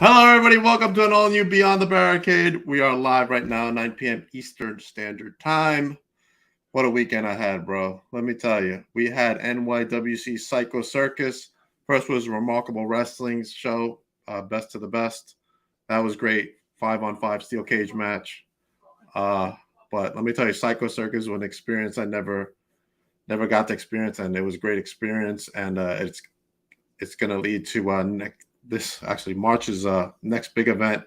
Hello, everybody. Welcome to an all-new Beyond the Barricade. We are live right now, 9 p.m. Eastern Standard Time. What a weekend I had, bro. Let me tell you. We had NYWC Psycho Circus. First was Remarkable Wrestling show, Best to the Best. That was great. 5-on-5 steel cage match. But let me tell you, Psycho Circus was an experience I never got to experience, and it was a great experience. And it's going to lead to this actually March's next big event.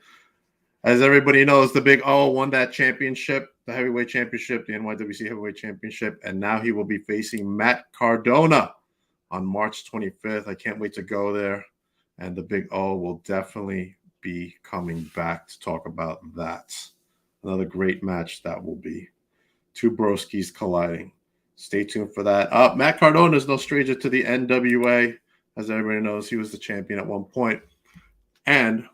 As everybody knows, the Big O won that championship, the heavyweight championship, the NYWC heavyweight championship, and now he will be facing Matt Cardona on March 25th. I can't wait to go there, and the Big O will definitely be coming back to talk about that. Another great match that will be. Two broskies colliding. Stay tuned for that. Matt Cardona is no stranger to the NWA. As everybody knows, he was the champion at one point. And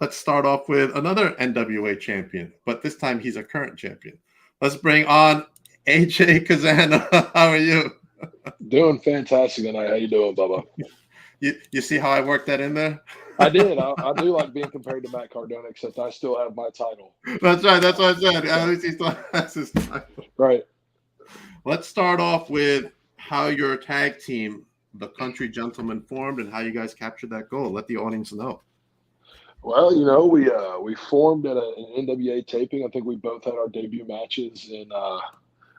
let's start off with another NWA champion, but this time he's a current champion. Let's bring on AJ Cazana. How are you? Doing fantastic tonight. How you doing, Bubba? You see how I worked that in there? I did. I do like being compared to Matt Cardona, except I still have my title. That's right. That's what I said. At least he still has his title. Right. Let's start off with how your tag team, the Country Gentlemen, formed and how you guys captured that goal. Let the audience know. Well, we formed at an NWA taping. I think we both had our debut matches in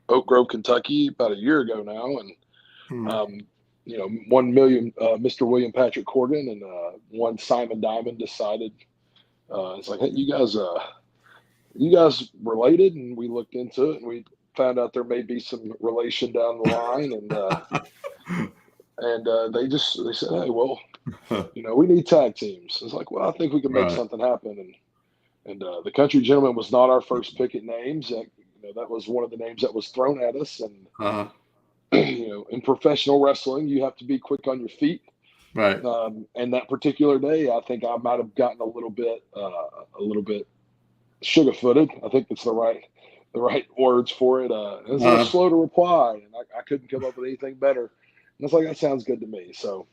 Oak Grove, Kentucky, about a year ago now, and Mr. William Patrick Corgan and one Simon Diamond decided it's like, hey, you guys related, and we looked into it and we found out there may be some relation down the line, and they said, hey, well, we need tag teams. It's like, well, I think we can make something happen. And the Country Gentleman was not our first pick at names. That was one of the names that was thrown at us. And, in professional wrestling, you have to be quick on your feet. Right. And that particular day, I think I might have gotten a little bit sugar-footed. I think that's the right words for it. It was a little slow to reply, and I couldn't come up with anything better. And it's like, that sounds good to me. So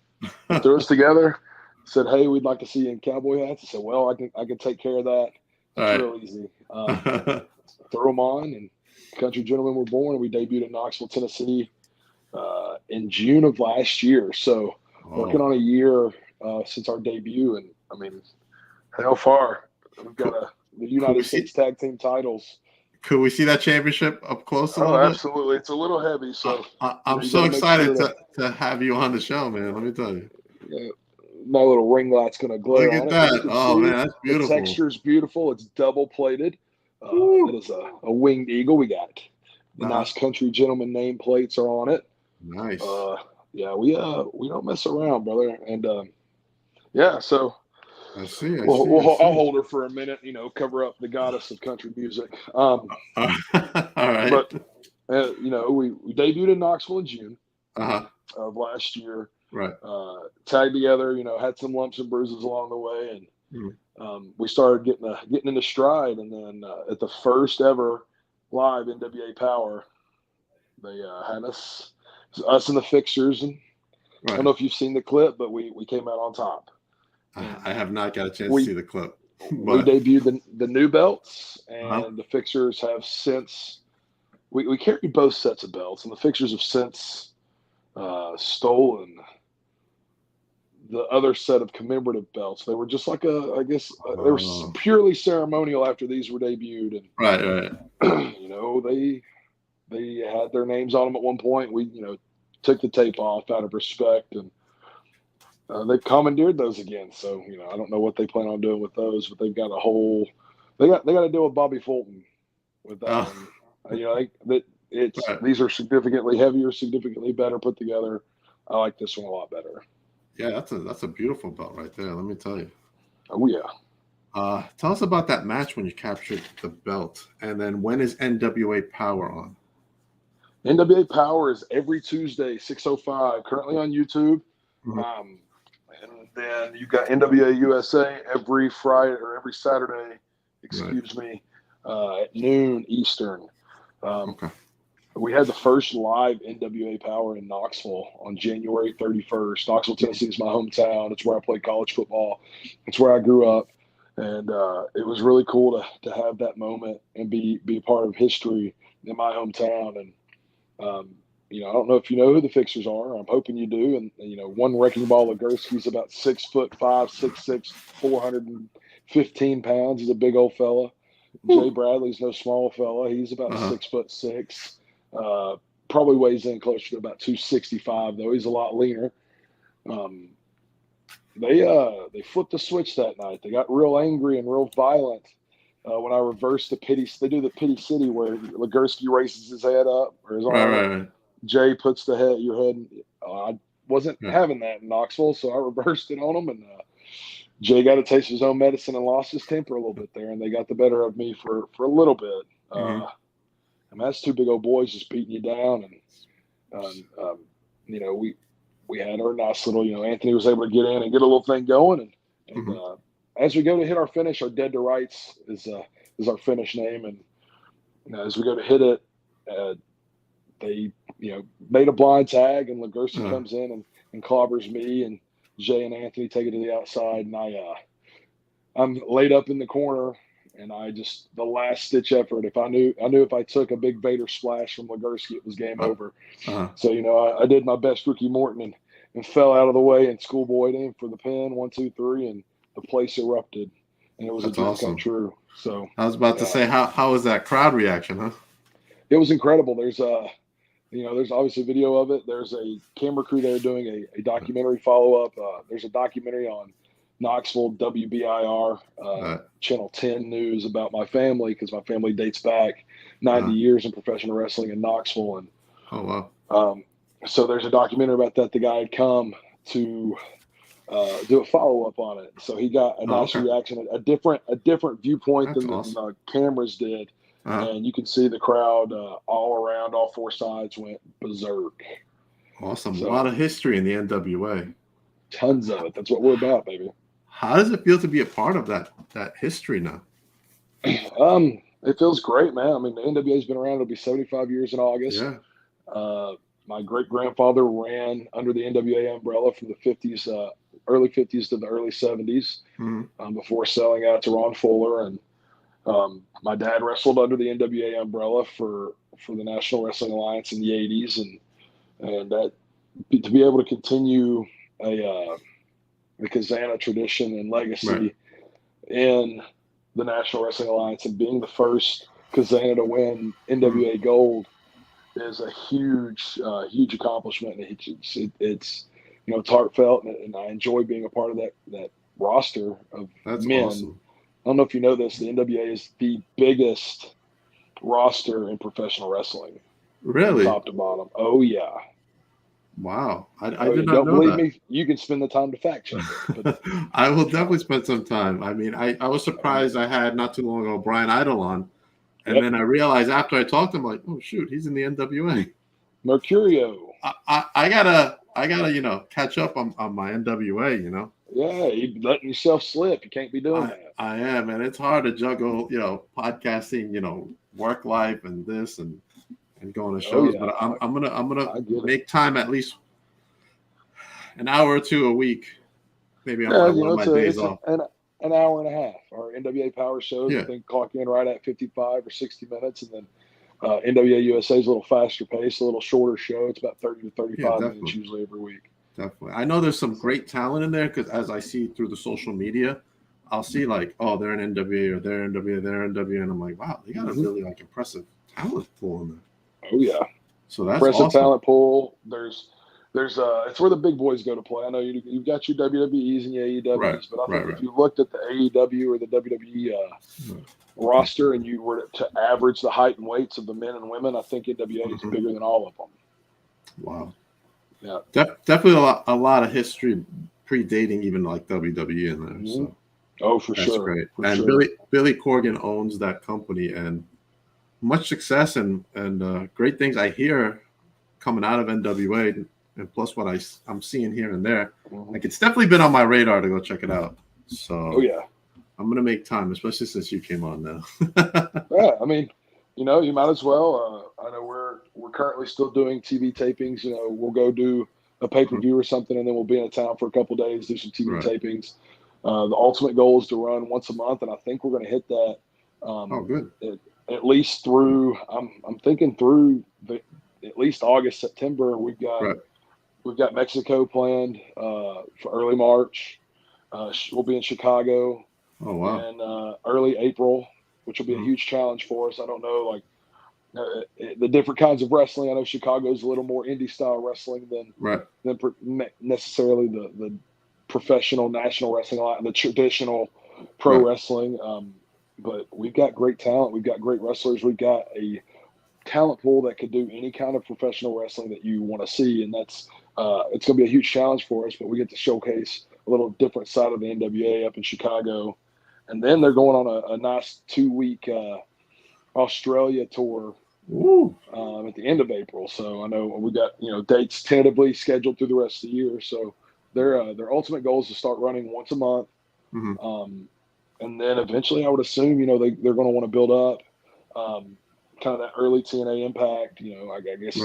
we threw us together, said, hey, we'd like to see you in cowboy hats. I said, well, I can take care of that. It's real easy. Throw them on, and Country Gentlemen were born. We debuted in Knoxville, Tennessee in June of last year. So working on a year since our debut. And, I mean, how far? We've got the United States Tag Team titles. Could we see that championship up close a little bit? Absolutely. It's a little heavy. So I'm so excited to have you on the show, man. Let me tell you. My little ring light's going to glare on it. Look at that. Oh, man, that's beautiful. The texture's beautiful. It's double plated. It is a winged eagle. We got the nice Country Gentleman nameplates are on it. Nice. We don't mess around, brother. And so I see. I'll hold her for a minute, cover up the goddess of country music. All right. But, we debuted in Knoxville in June of last year. Right. Tagged together, had some lumps and bruises along the way. And we started getting into stride. And then at the first ever live NWA Power, they had us and the Fixers. And I don't know if you've seen the clip, but we came out on top. I have not got a chance to see the clip. We debuted the new belts, and the Fixers have since we carried both sets of belts, and the Fixers have since stolen the other set of commemorative belts. They were just like they were purely ceremonial after these were debuted. And, right. They had their names on them at one point. We, took the tape off out of respect, and they commandeered those again. So, I don't know what they plan on doing with those, but they've got they got to deal with Bobby Fulton with that one. These are significantly heavier, significantly better put together. I like this one a lot better. Yeah, that's a beautiful belt right there. Let me tell you. Oh yeah. Tell us about that match when you captured the belt, and then when is NWA Power on? NWA Power is every Tuesday, 6:05. Currently on YouTube. And then you've got NWA USA every Friday or every Saturday, at noon Eastern. We had the first live NWA Power in Knoxville on January 31st. Knoxville, Tennessee is my hometown. It's where I played college football. It's where I grew up. And it was really cool to have that moment and be part of history in my hometown. And, I don't know if you know who the Fixers are. I'm hoping you do. And one wrecking ball Legursky's about 6'5", 6'6", 415 pounds. He's a big old fella. Jay Bradley's no small fella. He's about 6'6". Probably weighs in closer to about 265, though. He's a lot leaner. They flipped the switch that night. They got real angry and real violent when I reversed the pity. They do the pity city where Legursky raises his head up or his arm. Right. Jay puts your head. I wasn't having that in Knoxville, so I reversed it on him, and Jay got a taste of his own medicine and lost his temper a little bit there, and they got the better of me for a little bit. And that's two big old boys just beating you down, and we had our nice little, Anthony was able to get in and get a little thing going. And as we go to hit our finish, our Dead to Rights is our finish name. And as we go to hit it, they, made a blind tag, and Legursky comes in and clobbers me, and Jay and Anthony take it to the outside. And I'm laid up in the corner, and the last ditch effort. I knew if I took a big Vader splash from Legursky, it was game over. So, I did my best Ricky Morton and fell out of the way and schoolboyed him for the pin, 1, 2, 3, and the place erupted, and it was a dream come true. So I was about to say, how was that crowd reaction, huh? It was incredible. There's obviously video of it. There's a camera crew there doing a documentary follow-up. There's a documentary on Knoxville WBIR, Channel 10 News about my family, because my family dates back 90 years in professional wrestling in Knoxville. And so there's a documentary about that. The guy had come to do a follow-up on it. So he got a nice reaction, a different viewpoint than the cameras did. And you can see the crowd all around, all four sides went berserk. Awesome. So, a lot of history in the NWA. Tons of it. That's what we're about, baby. How does it feel to be a part of that history now? It feels great, man. I mean, the NWA's been around. It'll be 75 years in August. Yeah. My great-grandfather ran under the NWA umbrella from the 50s, early 50s to the early 70s, before selling out to Ron Fuller. And my dad wrestled under the NWA umbrella for the National Wrestling Alliance in the 80s, and that to be able to continue the Cazana tradition and legacy in the National Wrestling Alliance and being the first Cazana to win NWA gold is a huge accomplishment. And it's heartfelt, and I enjoy being a part of that roster of men. Awesome. I don't know if you know this, the NWA is the biggest roster in professional wrestling. Really? Top to bottom. Oh, yeah. Wow. I did not know that. Don't believe me? You can spend the time to fact check it. But I will definitely spend some time. I mean, I was surprised I had not too long ago Brian Idol on. And then I realized after I talked to him, like, oh, shoot, he's in the NWA. Mercurio. I gotta, catch up on my NWA, Yeah, you're letting yourself slip. You can't be doing that. I am, and it's hard to juggle, podcasting, work life and this and going to shows. But I'm gonna make time at least an hour or two a week. Maybe on one of my days off. An hour and a half. Our NWA Power shows, I think, clock in right at 55 or 60 minutes, and then NWA USA is a little faster pace, a little shorter show. It's about 30 to 35 minutes usually every week. Definitely. I know there's some great talent in there because as I see through the social media, I'll see like, oh, they're an NWA or they're NWA, they're NWA, and I'm like, wow, they got a really impressive talent pool in there. Oh yeah. So that's impressive awesome. Talent pool. There's it's where the big boys go to play. I know you've got your WWEs and your AEWs, but I think if you looked at the AEW or the WWE roster and you were to average the height and weights of the men and women, I think NWA is bigger than all of them. Wow. Yeah. Definitely a lot of history predating even like WWE in there. So. Oh, for That's sure. Great. For and sure. Billy Corgan owns that company, and much success and great things I hear coming out of NWA, and plus what I'm seeing here and there. Like it's definitely been on my radar to go check it out. So oh yeah, I'm gonna make time, especially since you came on now. Yeah, I mean, You might as well. I know we're currently still doing TV tapings. We'll go do a pay-per-view or something, and then we'll be in a town for a couple of days, do some TV Right. tapings. The ultimate goal is to run once a month, and I think we're going to hit that. Oh, good. At least through I'm thinking through at least August, September. We've got Mexico planned for early March. We'll be in Chicago Oh, wow. in early April, which will be a huge challenge for us. I don't know, the different kinds of wrestling. I know Chicago's a little more indie style wrestling than necessarily the professional national wrestling, the traditional pro wrestling. But we've got great talent. We've got great wrestlers. We've got a talent pool that could do any kind of professional wrestling that you want to see, and that's it's going to be a huge challenge for us. But we get to showcase a little different side of the NWA up in Chicago, and then they're going on a nice 2-week Australia tour at the end of April. So I know we got dates tentatively scheduled through the rest of the year. So their ultimate goal is to start running once a month, and then eventually I would assume they're going to want to build up kind of that early TNA impact. I guess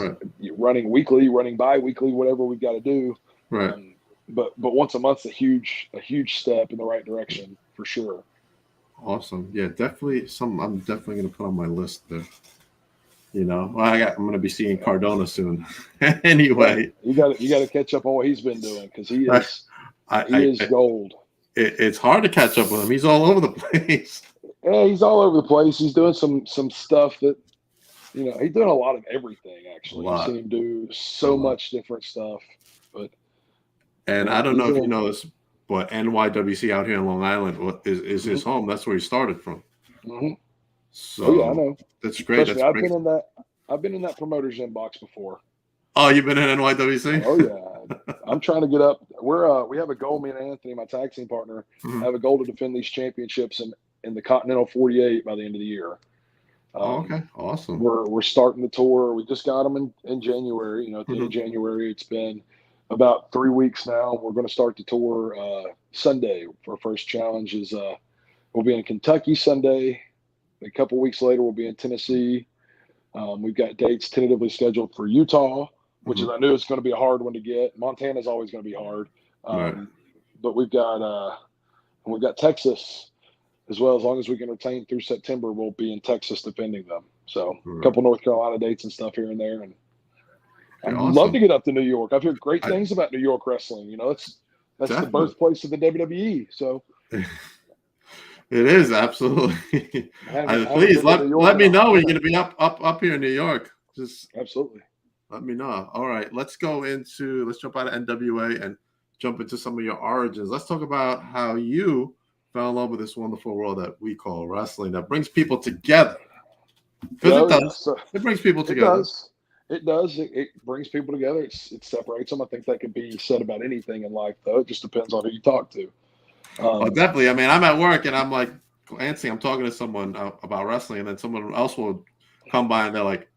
running weekly, running bi-weekly, whatever we've got to do. But once a month's a huge step in the right direction for sure. Awesome. Yeah, definitely I'm definitely going to put on my list there. I'm going to be seeing Cardona soon. Anyway, you got to catch up on what he's been doing, because he is gold. It's hard to catch up with him. He's all over the place. Yeah, he's all over the place. He's doing some stuff that he's doing a lot of everything. Actually, you've seen him do so much different stuff. And I don't know if you know this, but NYWC out here in Long Island is his home. That's where he started from. So I know. That's great. I've been in that promoter's inbox before. Oh, you've been in NYWC? Oh yeah. I'm trying to get up. We have a goal. Me and Anthony, my tag team partner, have a goal to defend these championships in the Continental 48 by the end of the year. Okay, awesome. We're starting the tour. We just got them in January. At the end of January. It's been about 3 weeks now. We're going to start the tour Sunday. Our first challenge is we'll be in Kentucky Sunday. A couple weeks later, we'll be in Tennessee. We've got dates tentatively scheduled for Utah, which is I knew it's going to be a hard one to get. Montana's always going to be hard, but we've got Texas as well. As long as we can retain through September, we'll be in Texas defending them. So a couple North Carolina dates and stuff here and there, and I'd love to get up to New York. I've heard great things about New York wrestling. That's the birthplace of the WWE. So. It is absolutely. Please let me know when you're going to be up here in New York. Just absolutely. Let me know. All right, let's jump out of NWA and jump into some of your origins. Let's talk about how you fell in love with this wonderful world that we call wrestling, that brings people together. Because it does. It brings people together. It does. It brings people together. It separates them. I think that could be said about anything in life, though. It just depends on who you talk to. Definitely. I mean, I'm at work and I'm like, Anthony, I'm talking to someone about wrestling, and then someone else will come by and they're like,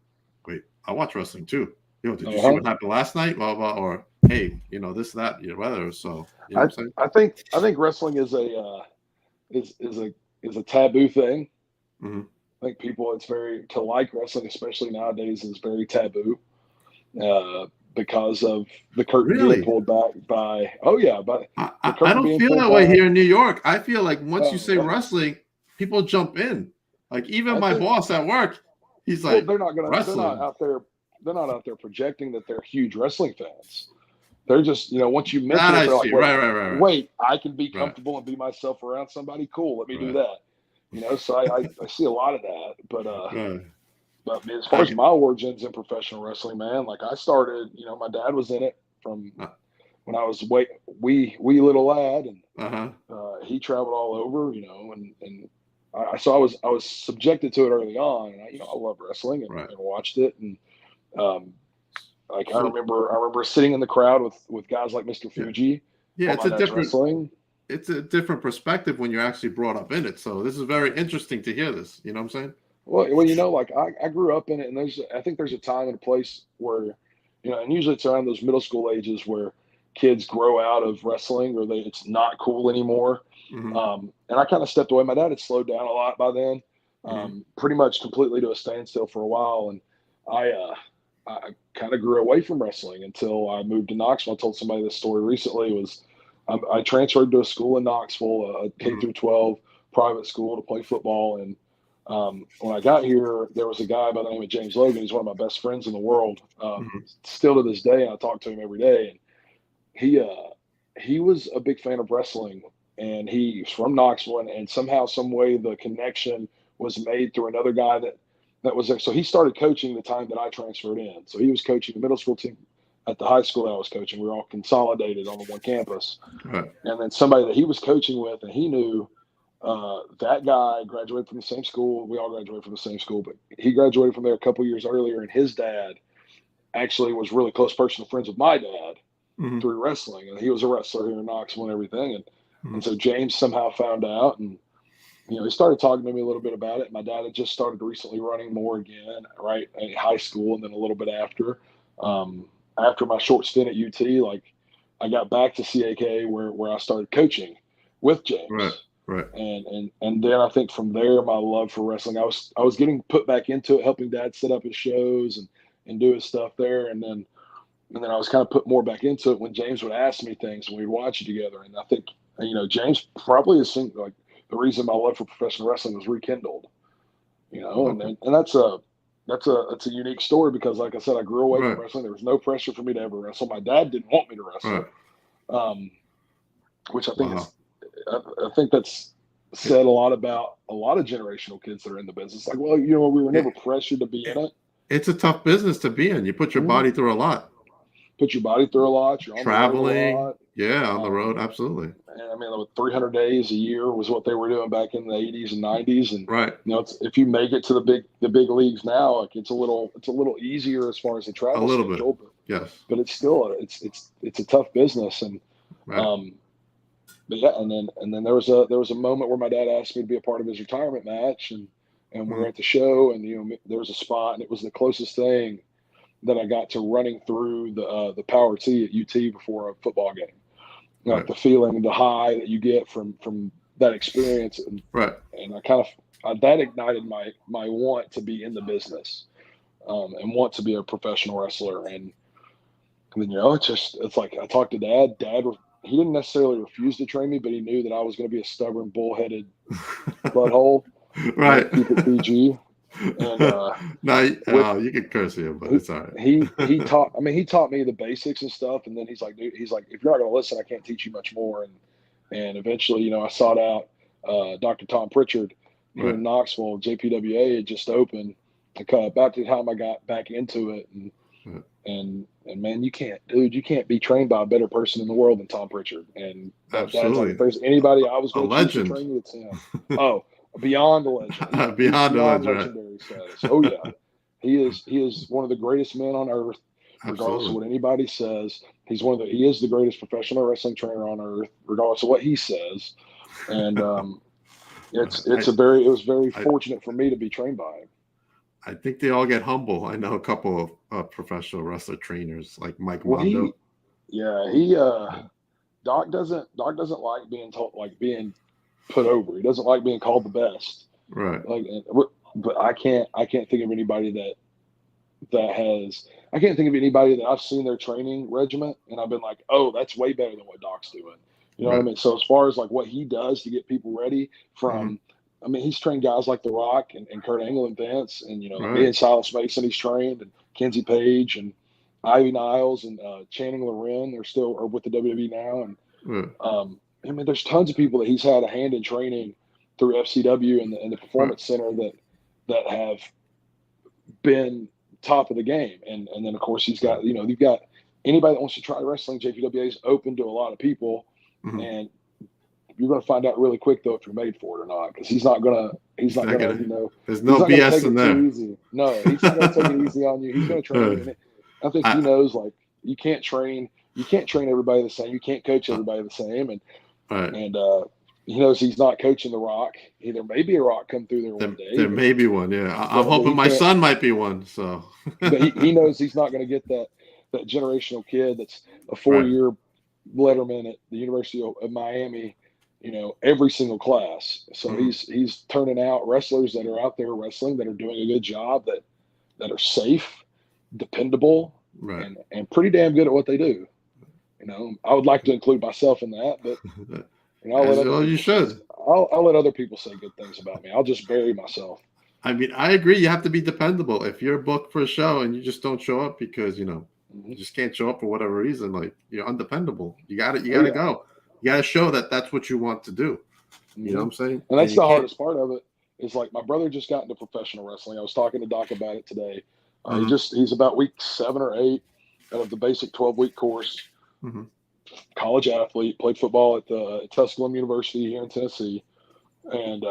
wait, I watch wrestling too. Did you see what happened last night? Blah, blah, or hey, this, that, whether. So what I'm saying? I think wrestling is a taboo thing. I think people, it's very, to like wrestling, especially nowadays, is very taboo. Because of the curtain being pulled back by I don't feel that way here in New York. I feel like once you say wrestling, people jump in. Like even my boss at work, he's like, they're not out there projecting that they're huge wrestling fans. They're just, once you mention it, they're like, right. Wait, I can be comfortable and be myself around somebody. Cool, let me do that. So I see a lot of that, but But as far as my origins in professional wrestling, man, like I started, my dad was in it from when I was wee little lad, and he traveled all over, and I was subjected to it early on, and I love wrestling and watched it, and I remember sitting in the crowd with guys like Mr. Fuji. Yeah, it's a different perspective when you're actually brought up in it. So this is very interesting to hear this. You know what I'm saying? Well, I grew up in it, and I think there's a time and a place where, and usually it's around those middle school ages where kids grow out of wrestling or it's not cool anymore. And I kind of stepped away. My dad had slowed down a lot by then, pretty much completely to a standstill for a while. And I kind of grew away from wrestling until I moved to Knoxville. I told somebody this story recently. I transferred to a school in Knoxville, a K through 12 private school, to play football. And when I got here, there was a guy by the name of James Logan. He's one of my best friends in the world, still to this day. And I talk to him every day. And he was a big fan of wrestling, and he's from Knoxville. And somehow, some way, the connection was made through another guy that was there. So he started coaching the time that I transferred in. So he was coaching the middle school team at the high school that I was coaching. We were all consolidated on the one campus. Right. And then somebody that he was coaching with, and he knew that guy graduated from the same school. We all graduated from the same school, but he graduated from there a couple years earlier. And his dad actually was really close personal friends with my dad through wrestling. And he was a wrestler here in Knoxville and everything. And so James somehow found out, and he started talking to me a little bit about it. My dad had just started recently running more again, right, in high school, and then a little bit after. After my short stint at UT, I got back to CAK where I started coaching with James. Right. And then I think from there, my love for wrestling, I was getting put back into it, helping Dad set up his shows and do his stuff there. And then I was kind of put more back into it when James would ask me things and we'd watch it together. And I think, James probably has seen the reason my love for professional wrestling was rekindled, and that's a unique story because, like I said, I grew away from wrestling. There was no pressure for me to ever wrestle. My dad didn't want me to wrestle, which I think I think that's said a lot about a lot of generational kids that are in the business. Like, well, we were never pressured to be in it. It's a tough business to be in. You put your body through a lot. Put your body through a lot. You're on traveling, the road a lot. Yeah, on the road, absolutely. And I mean, 300 days a year was what they were doing back in the 80s and 90s. And if you make it to the big leagues now, it's a little easier as far as the travel schedule. Bit, yes. But it's still it's a tough business. And but yeah, and then there was a moment where my dad asked me to be a part of his retirement match, and we were at the show, and there was a spot, and it was the closest thing that I got to running through the Power T at UT before a football game. Like the feeling, the high that you get from that experience, and I kind of that ignited my want to be in the business, and want to be a professional wrestler. And then it's like I talked to Dad. Dad, he didn't necessarily refuse to train me, but he knew that I was going to be a stubborn, bullheaded butthole. Right. Keep it PG. And you can curse him, but it's all right. He taught me the basics and stuff, and then he's like, dude, if you're not going to listen, I can't teach you much more. And eventually, I sought out Dr. Tom Pritchard here in Knoxville. JPWA had just opened. About the time I got back into it, and man, you can't be trained by a better person in the world than Tom Pritchard. And absolutely, if there's anybody I was going to train you, it's him. Oh. Beyond a legend. Beyond a legend, legendary status. Oh yeah. He is one of the greatest men on earth, regardless of what anybody says. He is the greatest professional wrestling trainer on earth, regardless of what he says. And it was very fortunate for me to be trained by him. I think they all get humble. I know a couple of professional wrestler trainers like Mike Mondo. Doc doesn't like being told, being put over. He doesn't like being called the best. Right. But I can't think of anybody I can't think of anybody that I've seen their training regiment and I've been like, oh, that's way better than what Doc's doing. You know what I mean? So as far as what he does to get people ready from, I mean, he's trained guys like The Rock and Kurt Angle and Vince, and me and Silas Mason he's trained, and Kenzie Page and Ivy Niles and Channing Loren. They're still with the WWE now, and I mean, there's tons of people that he's had a hand in training through FCW and the Performance Center that have been top of the game. And then, of course, he's got, you've got anybody that wants to try wrestling, JPWA is open to a lot of people. And you're going to find out really quick, though, if you're made for it or not, because he's not going to, there's no BS in there. No, he's not going to take it easy on you. He's going to train you. I think he knows, you can't train everybody the same. You can't coach everybody the same. And he knows he's not coaching The Rock. There may be a Rock come through there one day. There may be one, yeah. I'm hoping my son might be one. So, but he knows he's not going to get that generational kid that's a 4-year letterman at the University of Miami every single class. So Mhm. he's turning out wrestlers that are out there wrestling that are doing a good job, that are safe, dependable, Right. and pretty damn good at what they do. I would like to include myself in that, but I'll let As other well, you people say. should. I'll let other people say good things about me. I'll just bury myself. I mean, I agree. You have to be dependable. If you're booked for a show and you just don't show up because Hmm. you just can't show up for whatever reason, like you're undependable. You got to You Oh got to yeah. go. You got to show that that's what you want to do. You know Hmm. what I'm saying? And And that's you the can't. hardest part of it. Is like my brother just got into professional wrestling. I was talking to Doc about it today. Hmm. He's about week 7 or 8 out of the basic 12-week course. Hmm. College athlete, played football at Tusculum University here in Tennessee, and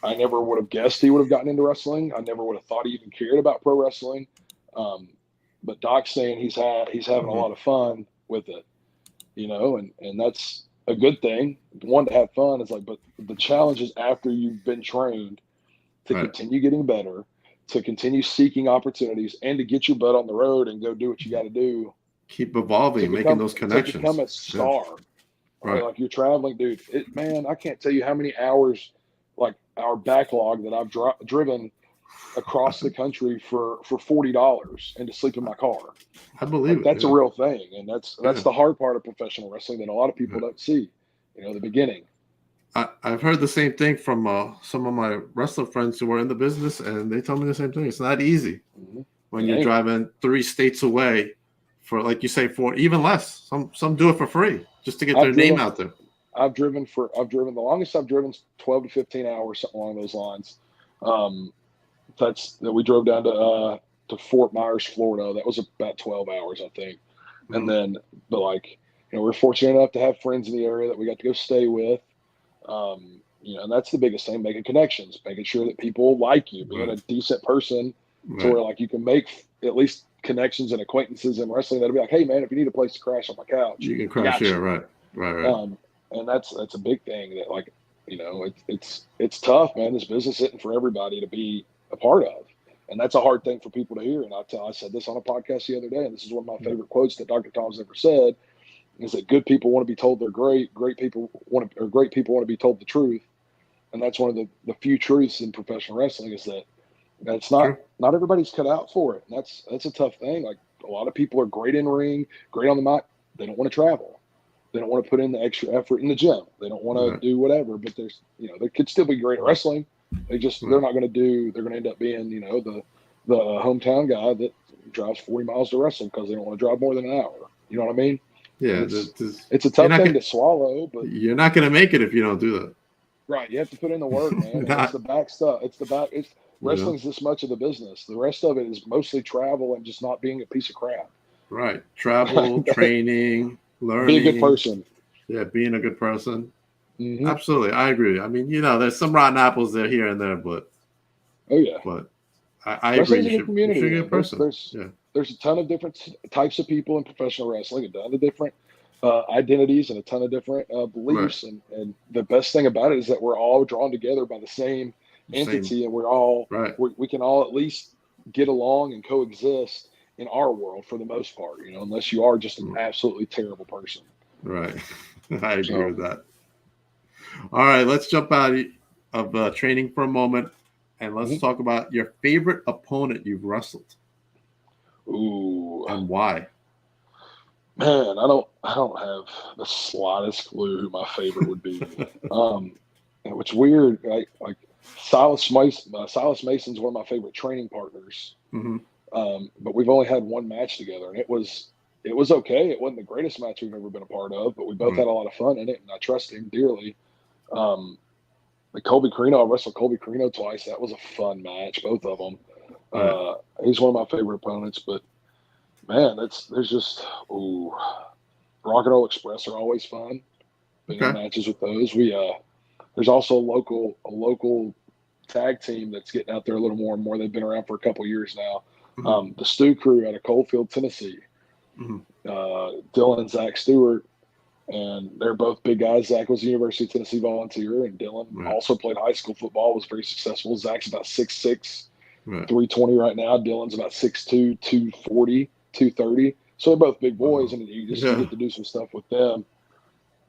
I never would have guessed he would have gotten into wrestling. I never would have thought he even cared about pro wrestling. Um, but Doc's saying he's having a Hmm. lot of fun with it, and that's a good thing. One, to have fun is like, but the challenge is after you've been trained to Right. continue getting better, to continue seeking opportunities, and to get your butt on the road and go do what you got to do Keep evolving, making those to become connections. a Yeah. star. Right? Right. Like you're traveling, dude. Man, I can't tell you how many hours, like our backlog that I've driven across the country for $40 and to sleep in my car. I believe Like it. that's a Yeah. real thing, and that's Yeah. the hard part of professional wrestling that a lot of people Yeah. don't see. The beginning. I've heard the same thing from some of my wrestler friends who are in the business, and they tell me the same thing. It's not easy Mm-hmm. when It you're ain't. driving 3 states away for, like you say, for even less. Some do it for free just to get I've their name driven. out there. I've driven the longest I've driven 12 to 15 hours, something along those lines. Um, that we drove down to Fort Myers, Florida. That was about 12 hours, I think. And Hmm. then, but like, we're fortunate enough to have friends in the area that we got to go stay with. And that's the biggest thing: making connections, making sure that people like you, being Right. a decent person, to Right. where like you can make at least connections and acquaintances in wrestling that'll be like, hey man, if you need a place to crash on my couch, You can I crash got here. you. Right. Right. Right. And that's a big thing that like it's tough, man. This business isn't for everybody to be a part of, and that's a hard thing for people to hear. And I said this on a podcast the other day, and this is one of my favorite quotes that Dr. Tom's ever said: is that good people want to be told they're great, great people want to be told the truth. And that's one of the few truths in professional wrestling, is that it's True. not everybody's cut out for it. And that's a tough thing. Like a lot of people are great in ring, great on the mat. They don't want to travel. They don't want to put in the extra effort in the gym. They don't want to Right. do whatever. But they could still be great at wrestling. They're Right. not going to do. They're going to end up being the hometown guy that drives 40 miles to wrestle because they don't want to drive more than an hour. You know what I mean? And Yeah. it's a You're tough not thing gonna to swallow, but you're not gonna make it if you don't do right, you have to put in the work, that. man, and it's Not. the back stuff. It's the back. It's You know. wrestling's this much of the business. The rest of it is mostly travel and just not being a piece of crap. Right. Travel, training, Be a good learning. person. Yeah. Being a good person. Hmm. Absolutely. I agree. I mean, there's some rotten apples there here and there, but Oh yeah, but I agree. wrestling's You a good should community, be a good man. person. Yeah. There's a ton of different types of people in professional wrestling, a ton of different identities, and a ton of different Right. beliefs. And the best thing about it is that we're all drawn together by the same Same. entity, and we Right. we can all at least get along and coexist in our world for the most part. Unless you are just an Mm, absolutely terrible person. right. I agree So, with that. All right. Let's jump out of training for a moment and let's mhm. talk about your favorite opponent you've wrestled Ooh, and why. man, I don't have the slightest clue who my favorite would be. Which weird, like Silas Mason's one of my favorite training partners. Hmm. But we've only had one match together, and it was okay. It wasn't the greatest match we've ever been a part of, but we both Right. had a lot of fun in it, and I trust him dearly. Um, like Colby Carino, I wrestled Colby Carino twice. That was a fun match, both of them. Right. He's one of my favorite opponents, but man, there's just ooh, Rock and Roll Express are always fun. Being in Okay. matches with those, there's also a local tag team that's getting out there a little more and more. They've been around for a couple years now. Hmm. The Stew Crew out of Coalfield, Tennessee. Hmm. Dylan and Zach Stewart, and they're both big guys. Zach was a University of Tennessee volunteer, and Dylan Right. also played high school football, was very successful. Zach's about 6'6", Right. 320 right now. Dylan's about 6'2", 240, 230. So they're both big boys, Wow. and you Yeah. get to do some stuff with them.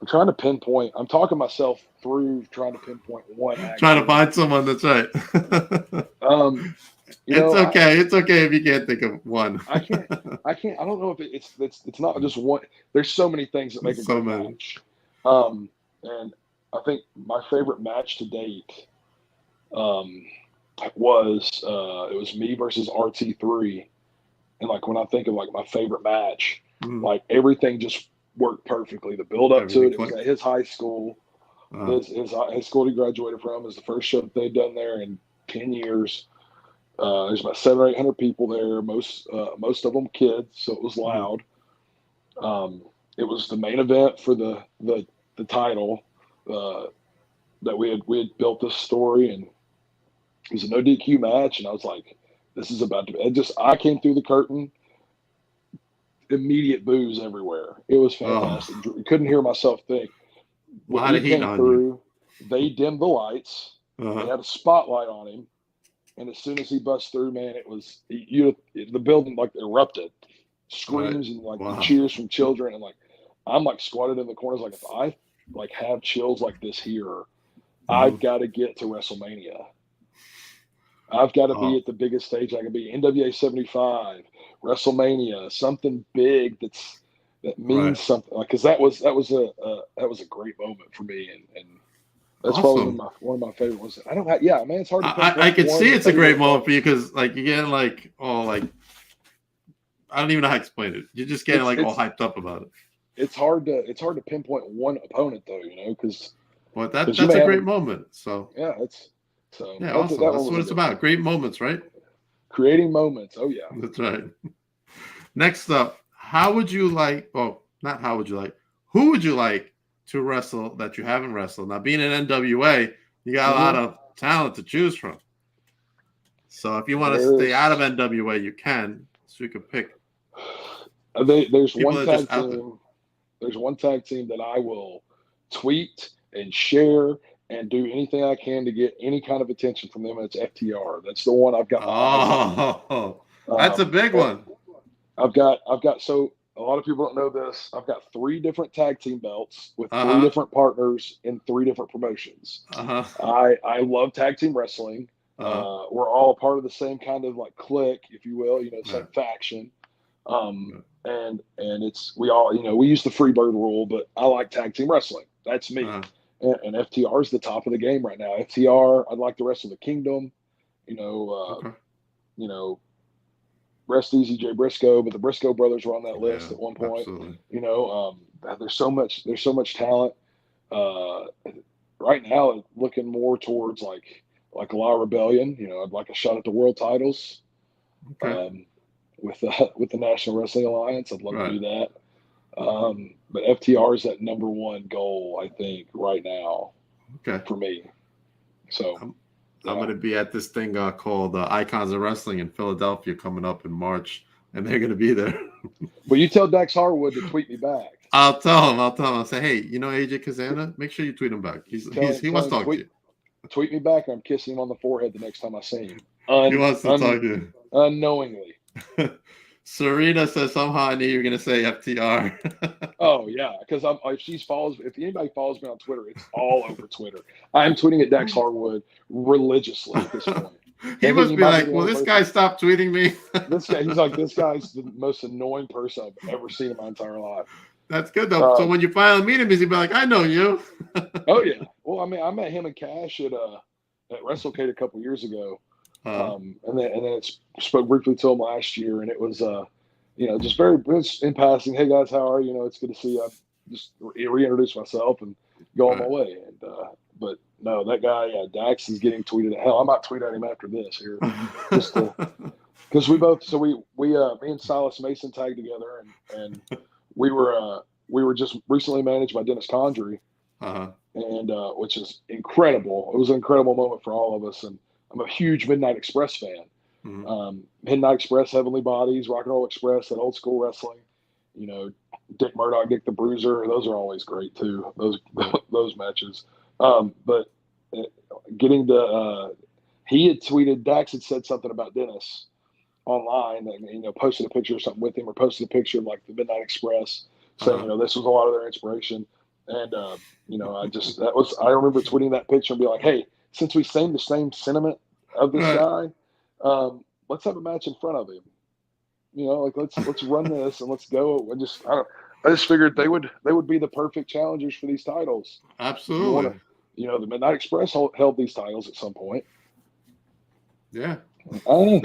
I'm trying to pinpoint. I'm talking myself through trying to pinpoint one Trying to actual. find someone that's right. You It's know, okay. It's okay if you can't think of one. I can't. I can't. I don't know if it's not just one. There's so many things that make a So great many. match. And I think my favorite match to date um, was it was me versus RT3. And like when I think of like my favorite match, like everything just worked perfectly. The build up to Everything it was clicked. at his high school. His school he graduated from is the first show that they'd done there in 10 years. There's about 700 or 800 people there. Most of them kids, so it was loud. It was the main event for the title that we had built this story, and it was a no DQ match. And I was like, this is about to be. I came through the curtain, immediate boos everywhere. It was fantastic. Couldn't hear myself think. A When lot he of heat came on through, they dimmed the lights. you. They had a spotlight on him. And as soon as he bust through, man, it was the building like erupted, screams and like cheers from children, and like I'm like squatted in the corners. Like if I like have chills like this here, I've got to get to WrestleMania. I've got to be at the biggest stage I can be. NWA 75, WrestleMania, something big that means something. Like because that was a great moment for me, and that's probably one of my favorite ones. I don't have, yeah, man, it's hard to pinpoint. I can see it's a great moment for you because, like, you get like I don't even know how to explain it. You're just getting all hyped up about it. It's hard to pinpoint one opponent though, because. Well, that's a great moment. So yeah, awesome. That's what it's about. Great moments, right? Creating moments. Oh yeah, that's right. Next up, how would you like? Oh, not how would you like? Who would you like to wrestle that you haven't wrestled? Now, being an NWA, you got a lot of talent to choose from. So if you want to stay out of NWA, you can. So you can pick. There's one tag team. There's one tag team that I will tweet and share and do anything I can to get any kind of attention from them. And it's FTR. That's the one I've got my eyes on. That's a big one. I've got so. A lot of people don't know this. I've got 3 different tag team belts with 3 different partners in 3 different promotions. I love tag team wrestling. We're all a part of the same kind of like clique, if you will, same faction. And it's we all we use the free bird rule, but I like tag team wrestling. That's me. And FTR is the top of the game right now. FTR, I'd like to wrestle the Kingdom. Rest easy, Jay Briscoe, but the Briscoe brothers were on that list at one point. Absolutely. There's so much talent. Right now, looking more towards like La Rebellion. I'd like a shot at the world titles. With the National Wrestling Alliance, I'd love to do that. But FTR is that number one goal, I think, right now. For me. So. I'm going to be at this thing called Icons of Wrestling in Philadelphia coming up in March, and they're going to be there. Well, you tell Dax Harwood to tweet me back. I'll tell him. I'll say, hey, AJ Cazana? Make sure you tweet him back. He wants to talk to you. Tweet me back, and I'm kissing him on the forehead the next time I see him. He wants to talk to you. Unknowingly. Serena says somehow I knew you were going to say FTR. Oh, yeah, because if anybody follows me on Twitter, it's all over Twitter. I'm tweeting at Dax Harwood religiously at this point. He must be like, will this guy stop tweeting me? He's like, this guy's the most annoying person I've ever seen in my entire life. That's good, though. So when you finally meet him, he'll be like, I know you. Oh, yeah. Well, I mean, I met him and Cash at WrestleCade a couple years ago. And then spoke briefly to him last year, and it was just very in passing. Hey guys, how are you? It's good to see you. I just reintroduce myself and go on my way. And but no, that guy, Dax is getting tweeted at. Hell, I might tweet at him after this here, just because we both. So me and Silas Mason tagged together, and we were just recently managed by Dennis Condrey, and which is incredible. It was an incredible moment for all of us, and I'm a huge Midnight Express fan. Midnight Express, Heavenly Bodies, Rock and Roll Express, that old school wrestling. Dick Murdoch, Dick the Bruiser, those are always great too. Those matches. But getting he had tweeted, Dax had said something about Dennis online, and posted a picture or something with him, or posted a picture of like the Midnight Express, saying this was a lot of their inspiration. And I remember tweeting that picture and be like, hey, since we same the same sentiment of this guy, let's have a match in front of him. Like let's run this and let's go. I just figured they would be the perfect challengers for these titles. Absolutely. The Midnight Express held these titles at some point. Yeah. So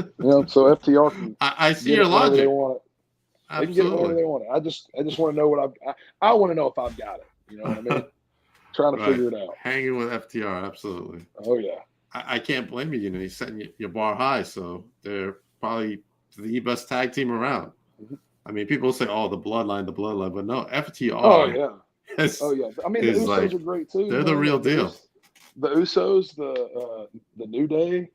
FTR can I see your logic. They want it. They can get it whenever they want it. I just want to know what I want to know if I've got it. You know what I mean? Trying to figure it out. Hanging with FTR, absolutely. Oh yeah. I can't blame you. You're setting your bar high, so they're probably the best tag team around. Mm-hmm. I mean, people say, "Oh, the bloodline," but no, FTR. Oh yeah. I mean, the Usos are great too. They're the real deal. The Usos, the New Day.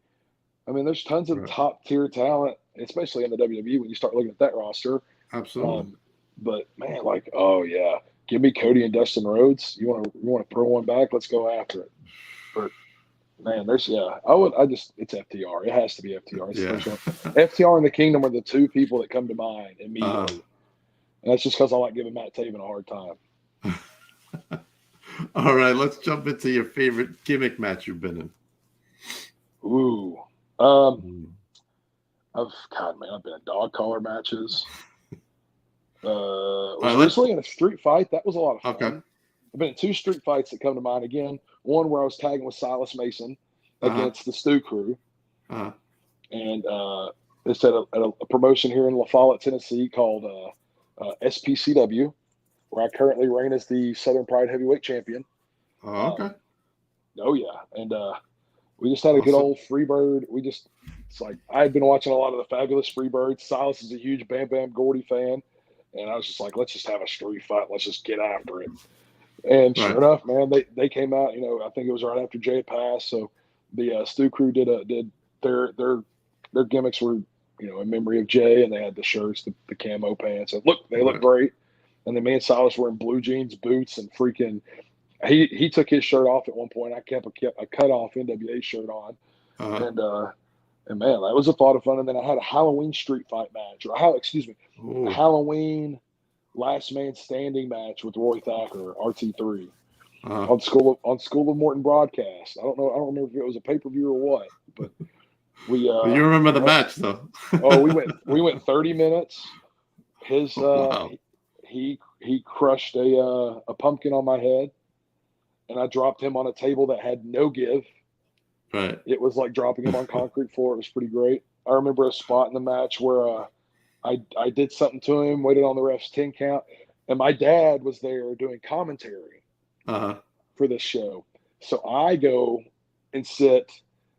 I mean, there's tons of top tier talent, especially in the WWE when you start looking at that roster. Absolutely. But man, give me Cody and Dustin Rhodes. You want to throw one back? Let's go after it. But man, it's FTR. It has to be FTR. FTR and the Kingdom are the two people that come to mind immediately. And that's just because I like giving Matt Taven a hard time. All right, let's jump into your favorite gimmick match you've been in. Ooh. I've been in dog collar matches. Recently in a street fight. That was a lot of fun. Okay. I've been in 2 street fights that come to mind again. One where I was tagging with Silas Mason against the Stu Crew. And it's at a promotion here in La Follette, Tennessee called SPCW, where I currently reign as the Southern Pride Heavyweight Champion. Oh, okay. And we just had a good old Freebird. It's like I had been watching a lot of the Fabulous Freebirds. Silas is a huge Bam Bam Gordy fan. And I was just like, let's just have a street fight. Let's just get after it. And sure enough, man, they came out. I think it was right after Jay passed. So the Stu Crew did their gimmicks were in memory of Jay, and they had the shirts, the camo pants. And they look great. And then me and Silas were in blue jeans, boots, and freaking. He took his shirt off at one point. I kept a cut off NWA shirt on, and man, that was a lot of fun. And then I had a Halloween street fight match, a Halloween last man standing match with Roy Thacker, RT3, on School of Morton broadcast. I don't remember if it was a pay-per-view or what, but we. You remember the match though? we went 30 minutes. His he crushed a pumpkin on my head, and I dropped him on a table that had no give. Right. It was like dropping him on concrete floor. It was pretty great. I remember a spot in the match where I did something to him, waited on the ref's 10 count, and my dad was there doing commentary for this show. So I go and sit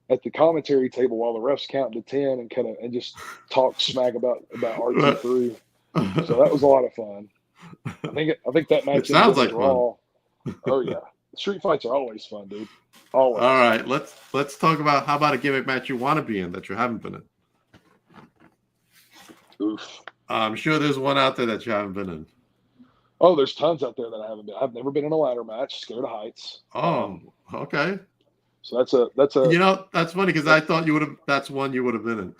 at the commentary table while the refs count to 10 and just talk smack about RT3. So that was a lot of fun. I think that match sounds like fun. Oh yeah. Street fights are always fun, dude. Always. All right, let's talk about how about a gimmick match you want to be in that you haven't been in. Oof. I'm sure there's one out there that you haven't been in. Oh, there's tons out there that I haven't been. I've never been in a ladder match. Scared of heights. Oh, okay. So that's a. That's funny because I thought you would have. That's one you would have been in.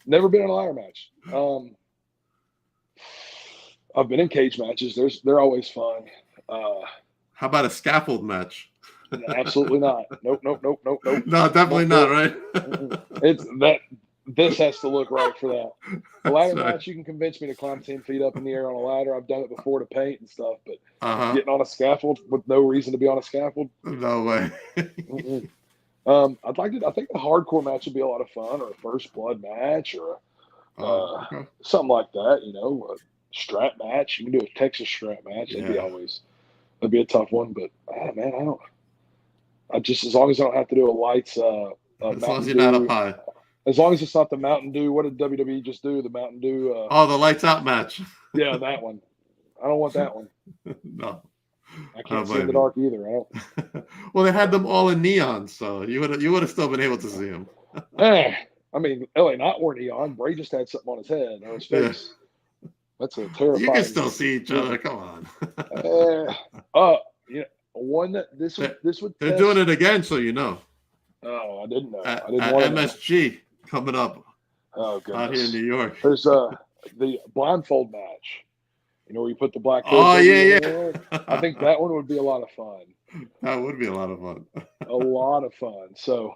Never been in a ladder match. I've been in cage matches. They're always fun. How about a scaffold match? Absolutely not. Nope. No, definitely not. Right? It's that. This has to look right for that. A ladder match, you can convince me to climb 10 feet up in the air on a ladder. I've done it before to paint and stuff, but getting on a scaffold with no reason to be on a scaffold. No way. I think a hardcore match would be a lot of fun, or a first blood match, or something like that. A strap match. You can do a Texas strap match. That'd be a tough one, but man, as long as I don't have to do a lights. As long as you're not up high. As long as it's not the Mountain Dew. What did WWE just do? The Mountain Dew. The lights out match. Yeah, that one. I don't want that one. No. I can't see in the dark either. I don't. Well, they had them all in neon, so you would have still been able to see them. I mean, LA Knight wore neon. Bray just had something on his head or his face. Yeah. That's a terrifying. You can still see each other. Come on. One that this would. They're doing it again, so you know. Oh, I didn't know. At MSG coming up. Oh, goodness. Out here in New York. There's the blindfold match. where you put the black hood. Oh, yeah. I think that one would be a lot of fun. That would be a lot of fun. A lot of fun. So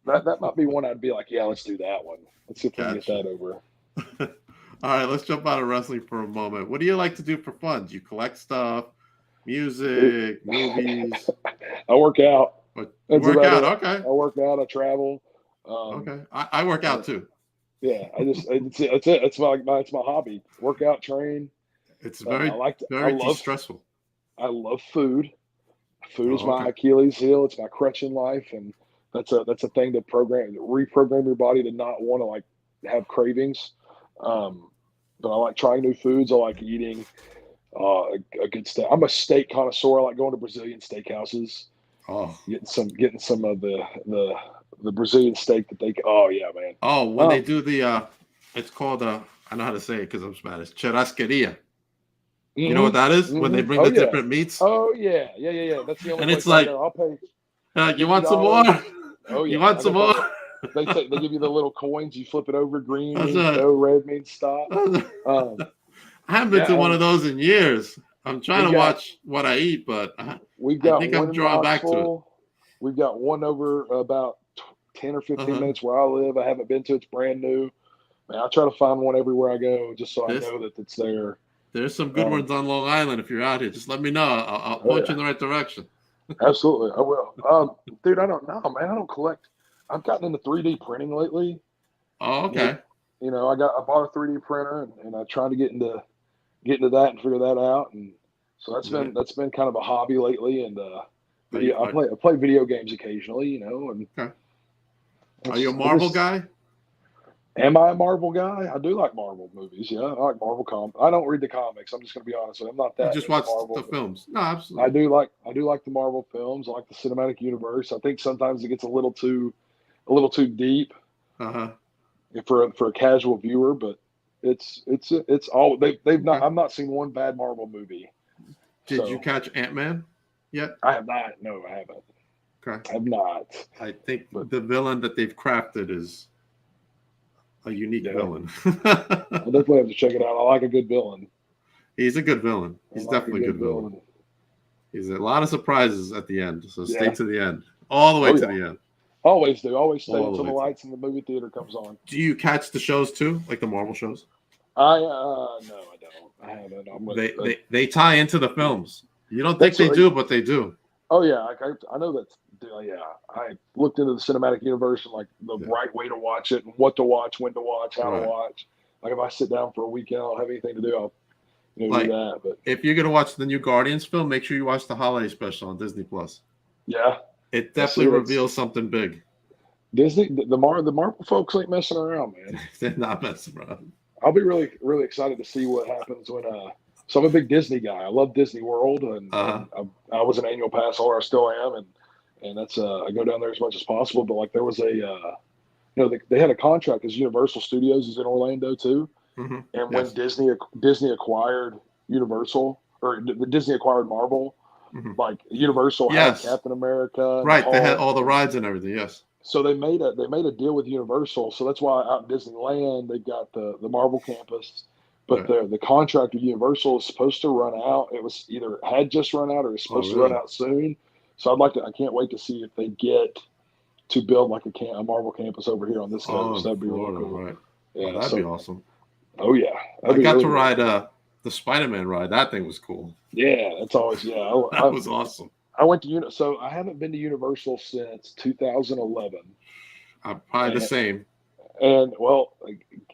that might be one I'd be like, yeah, let's do that one. Let's see if we can get that over. All right, let's jump out of wrestling for a moment. What do you like to do for fun? Do you collect stuff, music, movies? I work out. You work out, okay. I work out. I travel. Okay, I work out too. Yeah, that's it. It's my hobby. Work out, train. It's very stressful. I love food. Food is my Achilles heel. It's my crutch in life, and that's a thing to reprogram your body to not want to like have cravings. But I like trying new foods. I like eating a good steak. I'm a steak connoisseur. I like going to Brazilian steakhouses. Oh, getting some of the Brazilian steak that they. Oh yeah, man. Oh, when they do the it's called I know how to say it because I'm Spanish. Churrasqueria. Mm-hmm. You know what that is? Mm-hmm. When they bring the different meats. Oh yeah. That's the only. And it's like, I'll pay. You want some more? Oh yeah. You want some more? They give you the little coins. You flip it over. Green means go, red means stop. I haven't been to one of those in years. I'm trying to watch what I eat, but I think I'm drawing back to it. We've got one over about 10 or 15 minutes where I live. I haven't been to it. It's brand new. Man, I try to find one everywhere I go just so I know that it's there. There's some good ones on Long Island. If you're out here, just let me know. I'll point you in the right direction. Absolutely, I will. Dude, I don't know, man. I don't collect. I've gotten into 3D printing lately. Oh, okay. I bought a 3D printer and I tried to get into that and figure that out. And so that's been kind of a hobby lately. And I play video games occasionally, and are you a Marvel guy? Am I a Marvel guy? I do like Marvel movies. Yeah, I like Marvel comics. I don't read the comics. I'm just going to be honest with you. I'm not that. You just watch the films. No, absolutely. I do like the Marvel films. I like the cinematic universe. I think sometimes it gets a little too deep for a casual viewer, but it's all they've not. I've not seen one bad Marvel movie. Did you catch Ant-Man yet? I have not. No, I haven't. Okay. I have not. I think the villain that they've crafted is a unique villain. I'll definitely have to check it out. I like a good villain. He's a good villain. He's definitely a good villain. He's a lot of surprises at the end, so stay to the end. All the way to the end. Always do. Always stay until the lights in the movie theater comes on. Do you catch the shows too, like the Marvel shows? No, I don't. I haven't. They tie into the films. You don't think they do, but they do. Oh yeah, I know that. Yeah, I looked into the cinematic universe and like the right way to watch it and what to watch, when to watch, how to watch. Like if I sit down for a weekend, I don't have anything to do. I'll do that. But if you're gonna watch the new Guardians film, make sure you watch the holiday special on Disney Plus. Yeah, it definitely reveals something big. Disney, the Marvel folks ain't messing around, man. They're not messing around. I'll be really, really excited to see what happens when. So I'm a big Disney guy. I love Disney World, and I was an annual pass holder. I still am, and that's I go down there as much as possible. But like there was they had a contract because Universal Studios is in Orlando too, and when Disney acquired Universal or Disney acquired Marvel, like Universal had Captain America, right? They had all the rides and everything. Yes. So they made a deal with Universal. So that's why out in Disneyland they've got the Marvel campus. But the contract with Universal is supposed to run out. It was either had just run out or is supposed to run out soon. So I can't wait to see if they get to build like a Marvel campus over here on this coast. That'd be really cool. Right. Yeah, that'd be awesome. Oh yeah. I got to ride the Spider-Man ride. That thing was cool. Yeah, that's always that was awesome. I went to so I haven't been to Universal since 2011. I'm probably the same. And well,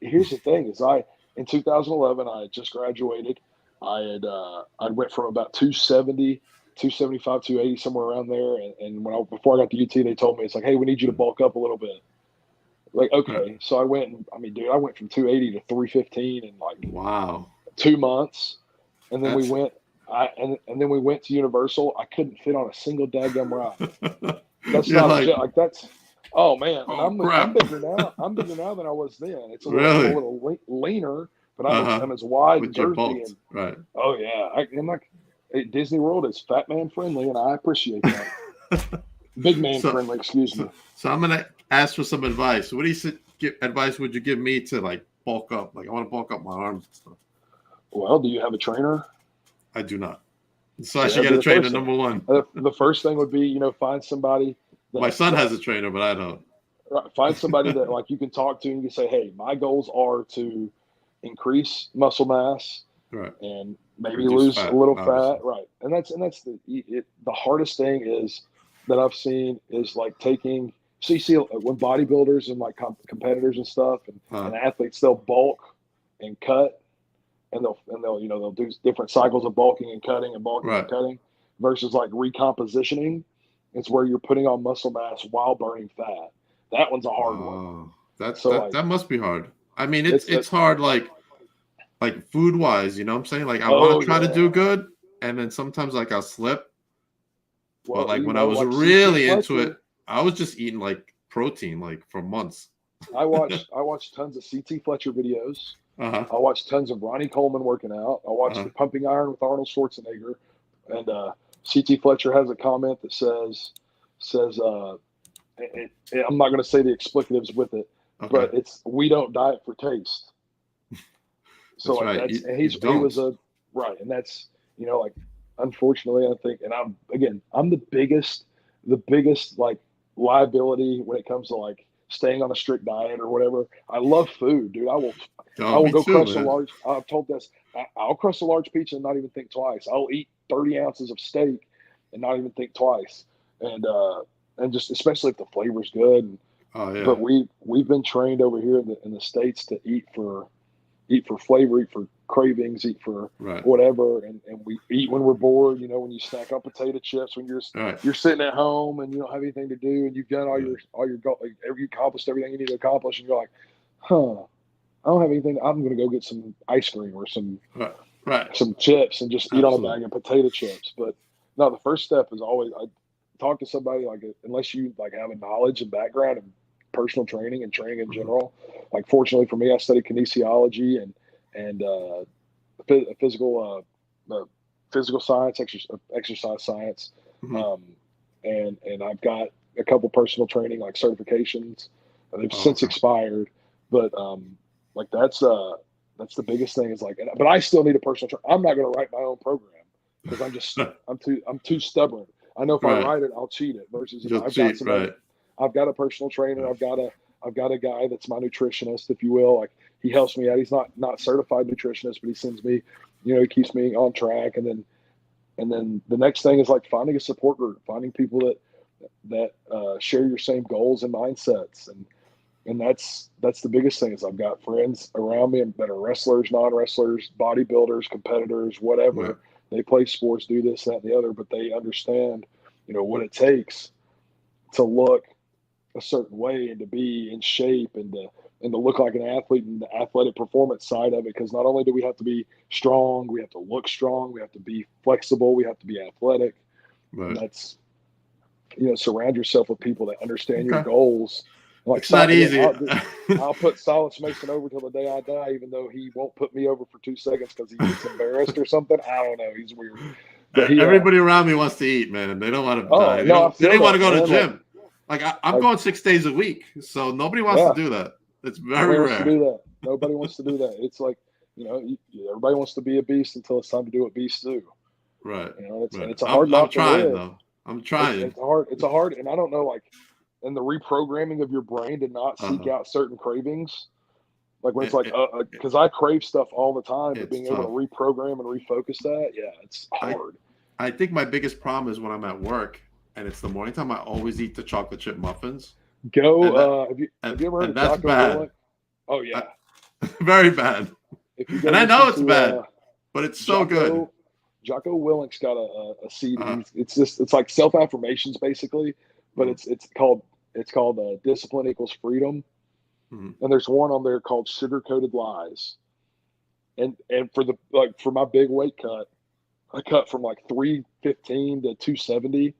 here's the thing: in 2011, I had just graduated. I went from about 270, 275, 280, somewhere around there. And before I got to UT, they told me it's like, hey, we need you to bulk up a little bit. Like, okay, so I went from 280 to 315 in like 2 months, and then we went. And then we went to Universal. I couldn't fit on a single daggum ride. That's not that's. Oh man, I'm bigger now. I'm bigger now than I was then. It's a little leaner, but I'm as wide and girthy. Right. Oh yeah, I'm like Disney World is fat man friendly, and I appreciate that. Big man friendly, excuse me. So I'm gonna ask for some advice. What advice would you give me to like bulk up? Like I want to bulk up my arms and stuff. Well, do you have a trainer? I do not. So I See, should that'd get be a the trainer, first thing. number one. The first thing would be, find somebody My that son has a trainer, but I don't. find somebody that like you can talk to and you can say, hey, my goals are to increase muscle mass Right. and maybe Reduce lose a fat, little obviously. fat, right? And that's the hardest thing is that I've seen is like taking. So you see when bodybuilders and like competitors and stuff and athletes, they'll bulk and cut, and they'll do different cycles of bulking and cutting and bulking Right. and cutting versus like recompositioning. It's where you're putting on muscle mass while burning fat. That one's a hard one. So like That must be hard. I mean, it's hard like food wise, you know what I'm saying? Like I want to try to do good, and then sometimes like I'll slip. Well, but like when I was like really into it, I was just eating like protein like for months. I watched tons of CT Fletcher videos. Uh-huh. I watched tons of Ronnie Coleman working out. I watched the Pumping Iron with Arnold Schwarzenegger, and CT Fletcher has a comment that says I'm not going to say the explicatives with it, but it's we don't diet for taste. So that's like right. he was a right, and that's like unfortunately I think, and I'm the biggest like liability when it comes to like staying on a strict diet or whatever. I love food, dude. I will go crush a large. I've told this. I'll crush a large pizza and not even think twice. I'll eat 30 ounces of steak and not even think twice. And just especially if the flavor's good. But we've been trained over here in the States to eat for flavor, eat for cravings, eat for whatever, and we eat when we're bored. When you snack on potato chips when you're sitting at home and you don't have anything to do and you've done you accomplished everything you need to accomplish, and you're like, I don't have anything. I'm going to go get some ice cream or some chips and just eat on a bag of potato chips. But no, the first step is always I talk to somebody like unless you like have a knowledge and background and personal training and training in general. Like fortunately for me, I studied kinesiology and physical science, exercise science, and I've got a couple personal training like certifications. They've since expired, but like that's the biggest thing is like. But I still need a personal trainer. I'm not going to write my own program because I'm too stubborn. I know if I write it, I'll cheat it. Versus I've got a personal trainer. I've got a guy that's my nutritionist, if you will. Like he helps me out. He's not certified nutritionist, but he sends me, he keeps me on track. And then the next thing is like finding a support group, finding people that share your same goals and mindsets. And that's the biggest thing is I've got friends around me that are wrestlers, non-wrestlers, bodybuilders, competitors, whatever. Right. They play sports, do this, that, and the other, but they understand, what it takes to look a certain way and to be in shape and to look like an athlete and the athletic performance side of it. Because not only do we have to be strong, we have to look strong, we have to be flexible, we have to be athletic. Right. And that's, surround yourself with people that understand your goals. Like it's not easy. I'll put Silas Mason over till the day I die, even though he won't put me over for 2 seconds because he gets embarrassed or something. I don't know. He's weird. But everybody around me wants to eat, man. They don't want to die. They don't want to go to the gym. Like I'm going 6 days a week, so nobody wants to do that. It's very rare. To do that. Nobody wants to do that. It's like everybody wants to be a beast until it's time to do what beasts do. Right. It's a hard life to live. Though. I'm trying. It's a hard, and I don't know, like, and the reprogramming of your brain to not seek out certain cravings. Like when it's like, because I crave stuff all the time, but being able to reprogram and refocus that, it's hard. I think my biggest problem is when I'm at work and it's the morning time. I always eat the chocolate chip muffins. Have you ever heard of Jocko Willink? Oh yeah, very bad. And I know it's bad, but it's so good. Jocko Willink's got a seed. It's like self affirmations basically, but it's called Discipline Equals Freedom. And there's one on there called Sugar Coated Lies. And for my big weight cut, I cut from like 315 to 270,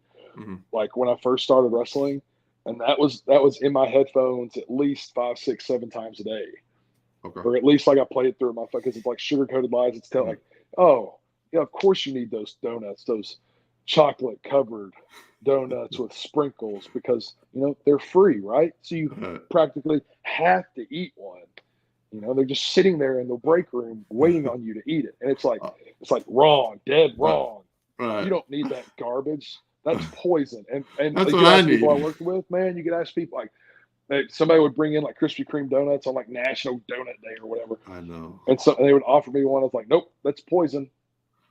like when I first started wrestling, and that was in my headphones at least 5, 6, 7 times a day, or at least like I played through my because it's like Sugar Coated Lies. It's like, oh yeah, of course you need those donuts, those chocolate covered donuts with sprinkles because they're free, right? So you practically have to eat one, They're just sitting there in the break room waiting on you to eat it. And it's like wrong, dead wrong. Right. You don't need that garbage. That's poison. And That's you what could I ask people I need. worked with, man, you could ask people like somebody would bring in like Krispy Kreme donuts on like National Donut Day or whatever. I know. And so they would offer me one. I was like, nope, that's poison.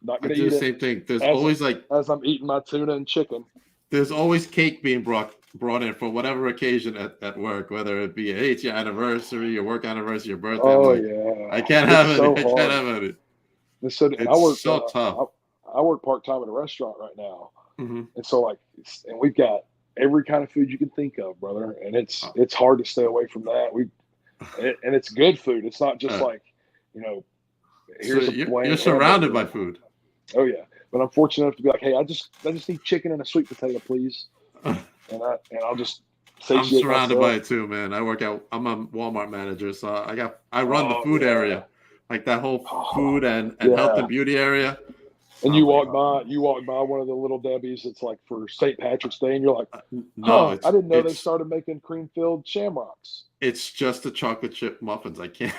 Not I going to do eat the it. same thing. There's As always like as I'm eating my tuna and chicken. there's always cake being brought in for whatever occasion at work, whether it be your anniversary, your work anniversary, your birthday. I'm Oh like, yeah, I can't it's have any. so I can't hard. have any. And It's so tough. I work part time at a restaurant right now, Mm-hmm. and so and we've got every kind of food you can think of, brother. And Oh. it's hard to stay away from that. And it's good food. It's not just like, here's So a you're surrounded by food. Oh yeah, but I'm fortunate enough to be like, hey, I just need chicken and a sweet potato, please, and I'll just I'm satiate surrounded myself. by it too, man. I'm a Walmart manager, so I run the food area, like that whole food and health and beauty area. And you walk by one of the Little Debbie's. It's like for St. Patrick's Day, and you're like, no, I didn't know they started making cream-filled shamrocks. It's just the chocolate chip muffins. I can't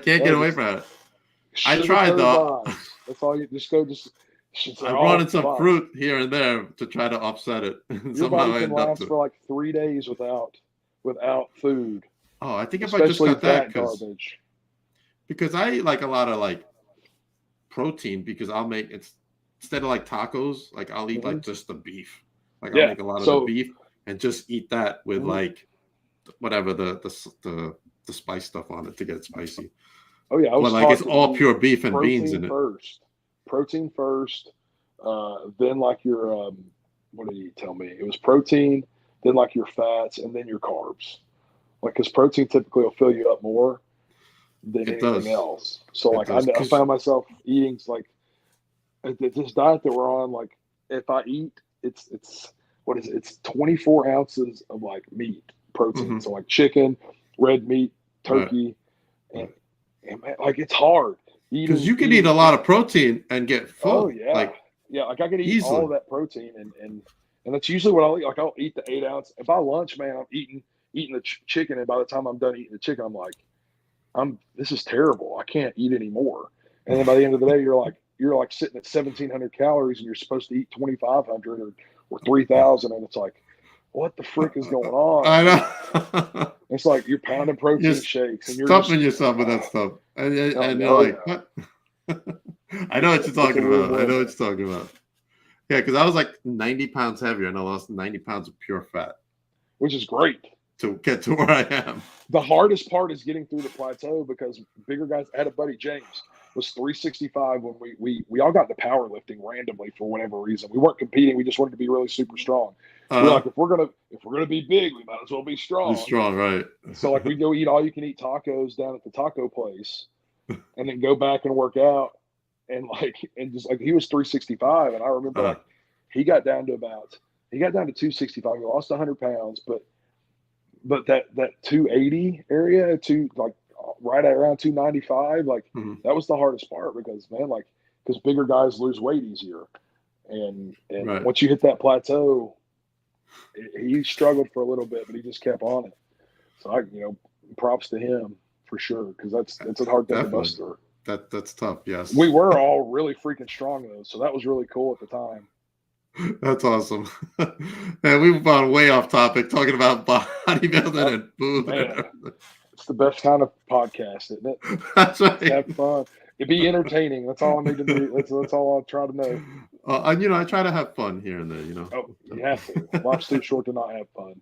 get away from it. I tried though. That's all you just go. I brought in some fruit here and there to try to offset it. Your body can last for like 3 days without food. Oh, I think if I just got that garbage. Because I like a lot of like protein, because I'll make it instead of like tacos, like I'll eat like just the beef. Like I'll make a lot of the beef and just eat that with like whatever the spice stuff on it to get it spicy. Oh yeah, it's all pure beef and beans in it. Protein first, then like your what did you tell me? It was protein, then like your fats, and then your carbs. Like, because protein typically will fill you up more than anything else. So like I found myself eating like this diet that we're on. Like if I eat, it's what is it? It's 24 ounces of like meat protein. Mm-hmm. So like chicken, red meat, turkey, and man, like it's hard because you can eat a lot of protein and get full. Oh yeah, like I could eat easily all of that protein, and that's usually what I'll eat. Like I'll eat the 8 ounce. And by lunch, man, I'm eating the chicken, and by the time I'm done eating the chicken, I'm like, this is terrible. I can't eat anymore. And then by the end of the day, you're like sitting at 1,700 calories, and you're supposed to eat 2,500 or 3,000, and it's like, what the frick is going on? I know. It's like you're pounding protein shakes and you're stuffing yourself with that stuff, and you're like, what? I know what you're talking about. Yeah, because I was like 90 pounds heavier, and I lost 90 pounds of pure fat, which is great to get to where I am. The hardest part is getting through the plateau, because bigger guys. I had a buddy, James, was 365 when we all got into powerlifting randomly for whatever reason. We weren't competing. We just wanted to be really super strong. We're like, if we're gonna be big, we might as well be strong. Be strong, right? So like we go eat all you can eat tacos down at the taco place, and then go back and work out, and just he was 365, and I remember he got down to 265. He lost 100 pounds, but that 280 area to like right around 295, that was the hardest part, because bigger guys lose weight easier, and once you hit that plateau, he struggled for a little bit, but he just kept on it. So props to him for sure, because that's a hard thing to bust through. That's tough. Yes, we were all really freaking strong though, so that was really cool at the time. That's awesome. Man, we've gone way off topic talking about bodybuilding and food. Man, it's the best kind of podcast, isn't it? That's right. Have fun. It'd be entertaining. That's all I need to do. That's all I try to know. I try to have fun here and there. Oh, you have to. Life's too short to not have fun.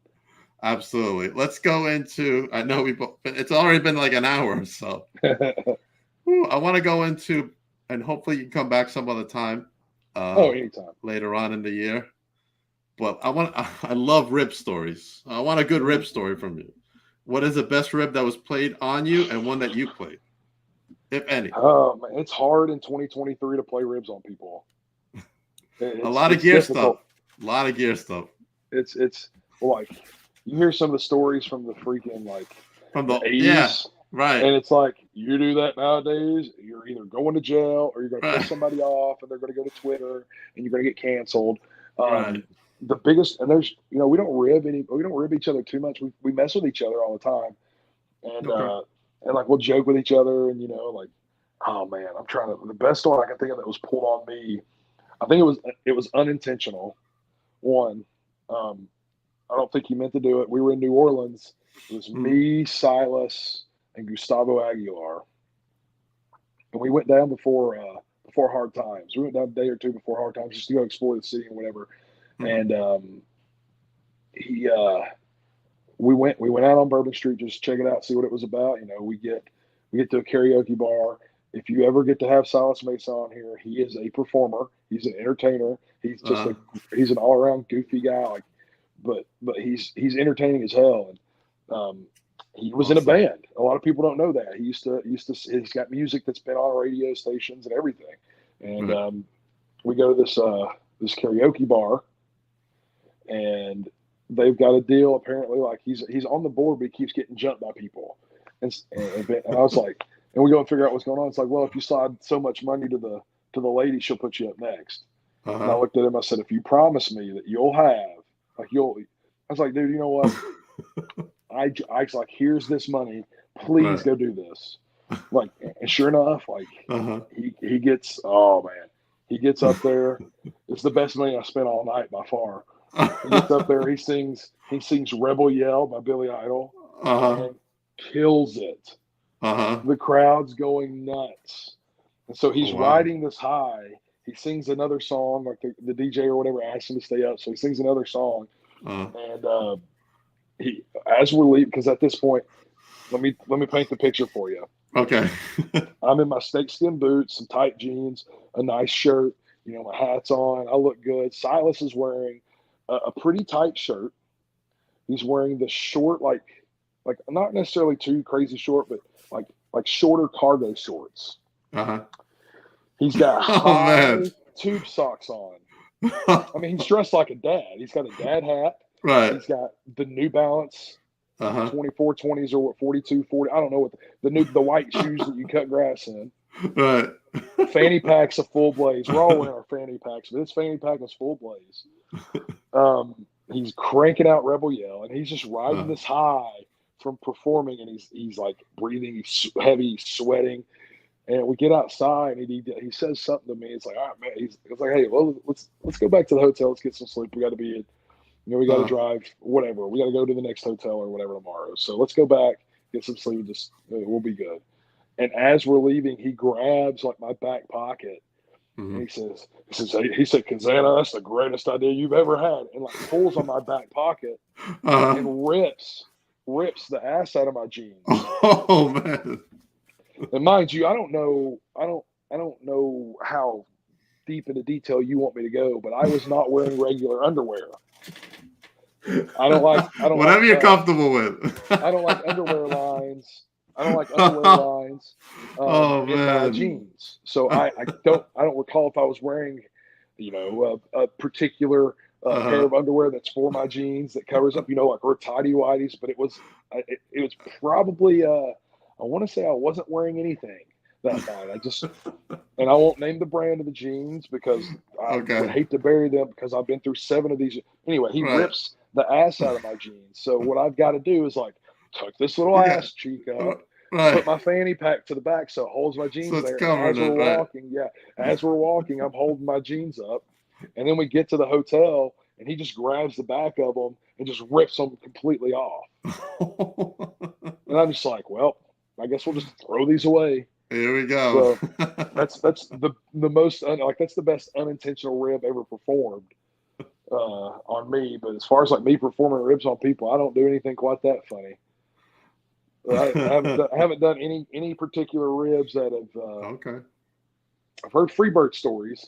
Absolutely. Let's go into. I know it's already been like an hour, so I want to go into, and hopefully you can come back some other time. Anytime later on in the year. But I love rib stories. I want a good rib story from you. What is the best rib that was played on you, and one that you played, if any? Man, it's hard in 2023 to play ribs on people. A lot of gear stuff. It's like you hear some of the stories from the freaking from the 80s. Yeah, right. And it's like, you do that nowadays, you're either going to jail or you're going to piss somebody off, and they're going to go to Twitter and you're going to get canceled. Right. The biggest, and there's, we don't rib each other too much. We mess with each other all the time. and Okay. like we'll joke with each other, and like, oh man, I'm trying to. The best one I can think of that was pulled on me. I think it was unintentional. One, I don't think he meant to do it. We were in New Orleans. It was Mhm. me, Silas, and Gustavo Aguilar, and we went down before Hard Times. We went down a day or two before Hard Times just to go explore the city and whatever. Mhm. And he we went out on Bourbon Street just to check it out, see what it was about. We get to a karaoke bar. If you ever get to have Silas Mason on here, he is a performer. He's an entertainer. He's just Uh-huh. he's an all around goofy guy. Like, but he's entertaining as hell. And he was in a Awesome. band. A lot of people don't know that. He used to. He's got music that's been on radio stations and everything. And Right. we go to this karaoke bar, and they've got a deal apparently. Like he's on the board, but he keeps getting jumped by people. And I was like, and we go and figure out what's going on. It's like, well, if you slide so much money to the lady, she'll put you up next. And I Uh-huh. looked at him. I said, if you promise me that you'll have, like you'll, I was like, dude, you know what? I was like, here's this money. Please Right. go do this. Like, and sure enough, like Uh-huh. he gets, oh man, he gets up there. It's the best money I spent all night by far. He gets up there. He sings Rebel Yell by Billy Idol Uh-huh. and kills it. Uh-huh. The crowd's going nuts. And so Oh he's wow. riding this high. He sings another song, like the DJ or whatever asks him to stay up. So he sings another song. Uh, And he, as we're leaving, because at this point, let me paint the picture for you. okay. I'm in my snakeskin boots, some tight jeans, a nice shirt. My hat's on. I look good. Silas is wearing a pretty tight shirt. He's wearing the short, like not necessarily too crazy short, but like shorter cargo shorts. Uh-huh. He's got Oh man. high tube socks on. I mean, he's dressed like a dad. He's got a dad hat. Right. He's got the New Balance Uh-huh. 2420s or what 4240. I don't know what the white shoes that you cut grass in. Right. Fanny packs a full blaze. We're all wearing our fanny packs, but his fanny pack was full blaze. He's cranking out Rebel Yell, and he's just riding Uh, this high from performing, and he's like breathing heavy, sweating. And we get outside, and he says something to me. It's like, all right, man. He's like, hey, well, let's go back to the hotel. Let's get some sleep. We got to be in. We got to uh, drive. Whatever. We got to go to the next hotel or whatever tomorrow. So let's go back, get some sleep. Just we'll be good. And as we're leaving, he grabs like my back pocket, and mhm. he said, Cazana, that's the greatest idea you've ever had, and like pulls on my back pocket Uh-huh. and rips the ass out of my jeans. Oh man. And mind you, I don't know how deep into detail you want me to go, but I was not wearing regular underwear. I don't like I don't like Whatever you're comfortable with. I don't like underwear lines. I don't like underwear lines Oh in my man. jeans. So I don't recall if I was wearing, a particular pair Uh-huh. of underwear that's for my jeans that covers up, like or tidy whities. But it was probably I want to say I wasn't wearing anything that night. And I won't name the brand of the jeans because I would Okay. hate to bury them because I've been through 7 of these. Anyway, he Right. rips the ass out of my jeans. So what I've got to do is like tuck this little Yeah. ass cheek up, Right. put my fanny pack to the back so it holds my So jeans it's there. And covering it, right? as we're walking, I'm holding my jeans up. And then we get to the hotel and he just grabs the back of them and just rips them completely off. And I'm just like, well, I guess we'll just throw these away. Here we go. So that's the most like that's the best unintentional rib ever performed on me. But as far as like me performing ribs on people, I don't do anything quite that funny. I haven't done any particular ribs that have. Okay. I've heard Freebird stories,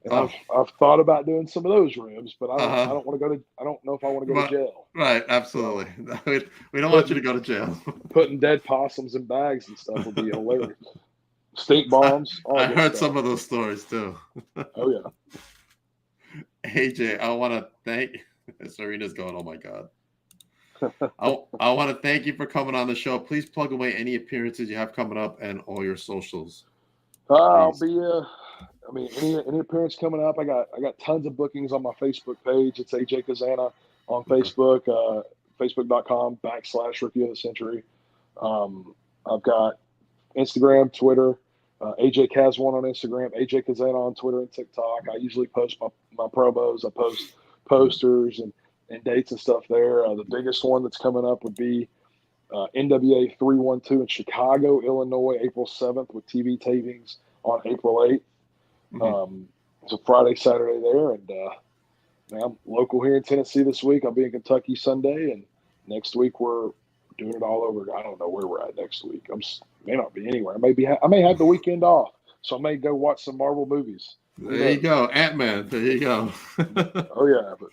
and I've Oh, I've thought about doing some of those ribs, but I don't I uh-huh. don't want to go to I don't know if I want to go to But, jail. right, So absolutely. We don't want you to putting go to jail. putting dead possums in bags and stuff would be hilarious. Stink bombs, all I good heard stuff. some of those stories too. Oh yeah. AJ, I want to thank Serena's going, oh my God. I want to thank you for coming on the show. Please plug away any appearances you have coming up and all your socials, I'll please. be I mean, any appearance coming up, I got tons of bookings on my Facebook page. It's AJ Cazana on Okay. Facebook, facebook.com/Rookie of the Century. I've got Instagram, Twitter, AJ Cazana on Instagram, AJ Cazana on Twitter and TikTok. I usually post my promos. I post posters and dates and stuff there. The biggest one that's coming up would be NWA 312 in Chicago, Illinois, April 7th with TV tapings on April 8th. Mm-hmm. It's a Friday, Saturday there. And I'm local here in Tennessee this week. I'll be in Kentucky Sunday. And next week we're doing it all over. I don't know where we're at next week. May not be anywhere. I may have the weekend off. So I may go watch some Marvel movies. There you go. Ant-Man. There you go. Oh, yeah. But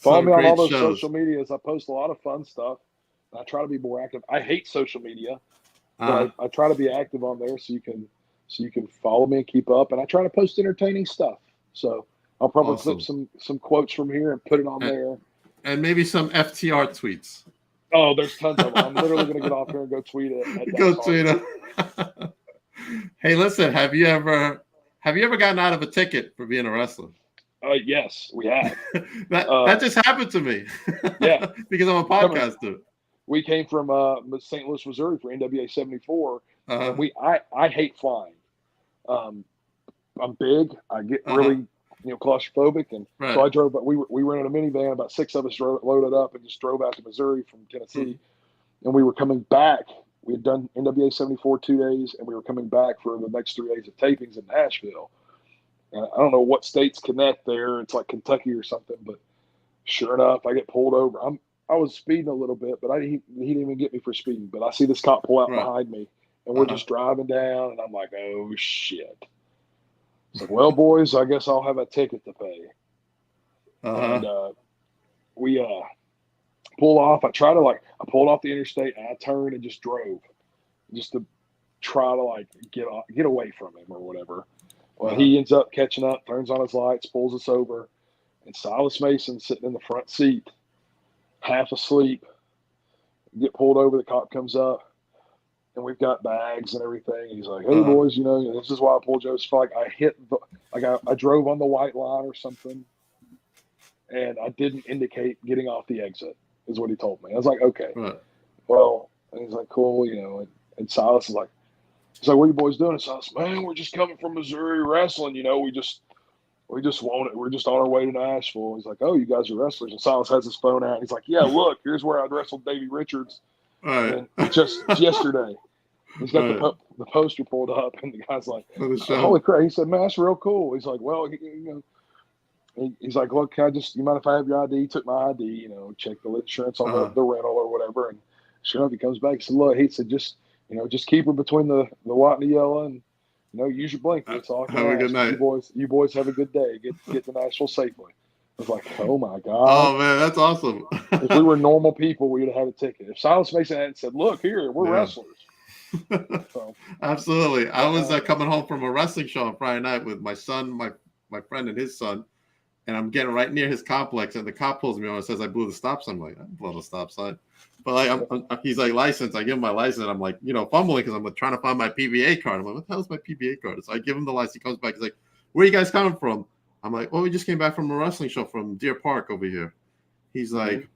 follow me on all those social medias. I post a lot of fun stuff. I try to be more active. I hate social media, but I try to be active on there so you can follow me and keep up. And I try to post entertaining stuff. So I'll probably clip some quotes from here and put it on there. And maybe some FTR tweets. Oh, there's tons of them. I'm literally going to get off here and go tweet it. Go tweet it. Hey, listen, have you ever gotten out of a ticket for being a wrestler? Yes, we have. that just happened to me. Yeah. Because I'm a podcaster. We came from St. Louis, Missouri for NWA 74. And I hate flying. I'm big. I get really claustrophobic, and so I drove. But we rented a minivan. About 6 of us loaded up and just drove out to Missouri from Tennessee. And we were coming back. We had done NWA 74 2 days, and we were coming back for the next 3 days of tapings in Nashville. And I don't know what states connect there. It's like Kentucky or something. But sure enough, I get pulled over. I was speeding a little bit, but he didn't even get me for speeding. But I see this cop pull out behind me, and we're just driving down, and I'm like, oh, shit. It's like, well, boys, I guess I'll have a ticket to pay. And we pull off. I pulled off the interstate, and I turned and just drove just to try to, get away from him or whatever. Well, he ends up catching up, turns on his lights, pulls us over, and Silas Mason sitting in the front seat, half asleep, get pulled over. The cop comes up, and we've got bags and everything. He's like, "Hey, boys, this is why I pulled Joseph. I drove on the white line or something, and I didn't indicate getting off the exit." Is what he told me. I was like, "Okay, well," and he's like, "Cool," And Silas is like, "He's like, what are you boys doing?" And Silas, "Man, we're just coming from Missouri wrestling. We just want it. We're just on our way to Nashville." He's like, "Oh, you guys are wrestlers." And Silas has his phone out. And he's like, "Yeah, look, here's where I wrestled Davey Richards and just yesterday." He's got the poster pulled up, and the guy's like, "Holy crap!" He said, "Man, that's real cool." He's like, "Well, he's like, look, you mind if I have your ID?" He took my ID, checked the insurance on the rental or whatever, and sure enough, he comes back. He said, "Look," he said, "just keep her between the white and the yellow, and use your blanket. That's all I can have ask. A good night. You boys have a good day. Get to Nashville safely." I was like, "Oh my god!" Oh man, that's awesome. If we were normal people, we would have had a ticket. If Silas Mason had said, "Look here, we're wrestlers." So, absolutely. I was coming home from a wrestling show on Friday night with my son, my friend, and his son, and I'm getting right near his complex, and the cop pulls me over and says I blew the stop sign. I'm like, I didn't blow the stop sign. But he's like, license. I give him my license. I'm like, fumbling because I'm trying to find my PBA card. I'm like, what the hell is my PBA card? So I give him the license. He comes back. He's like, where are you guys coming from? I'm like, well, we just came back from a wrestling show from Deer Park over here. He's like,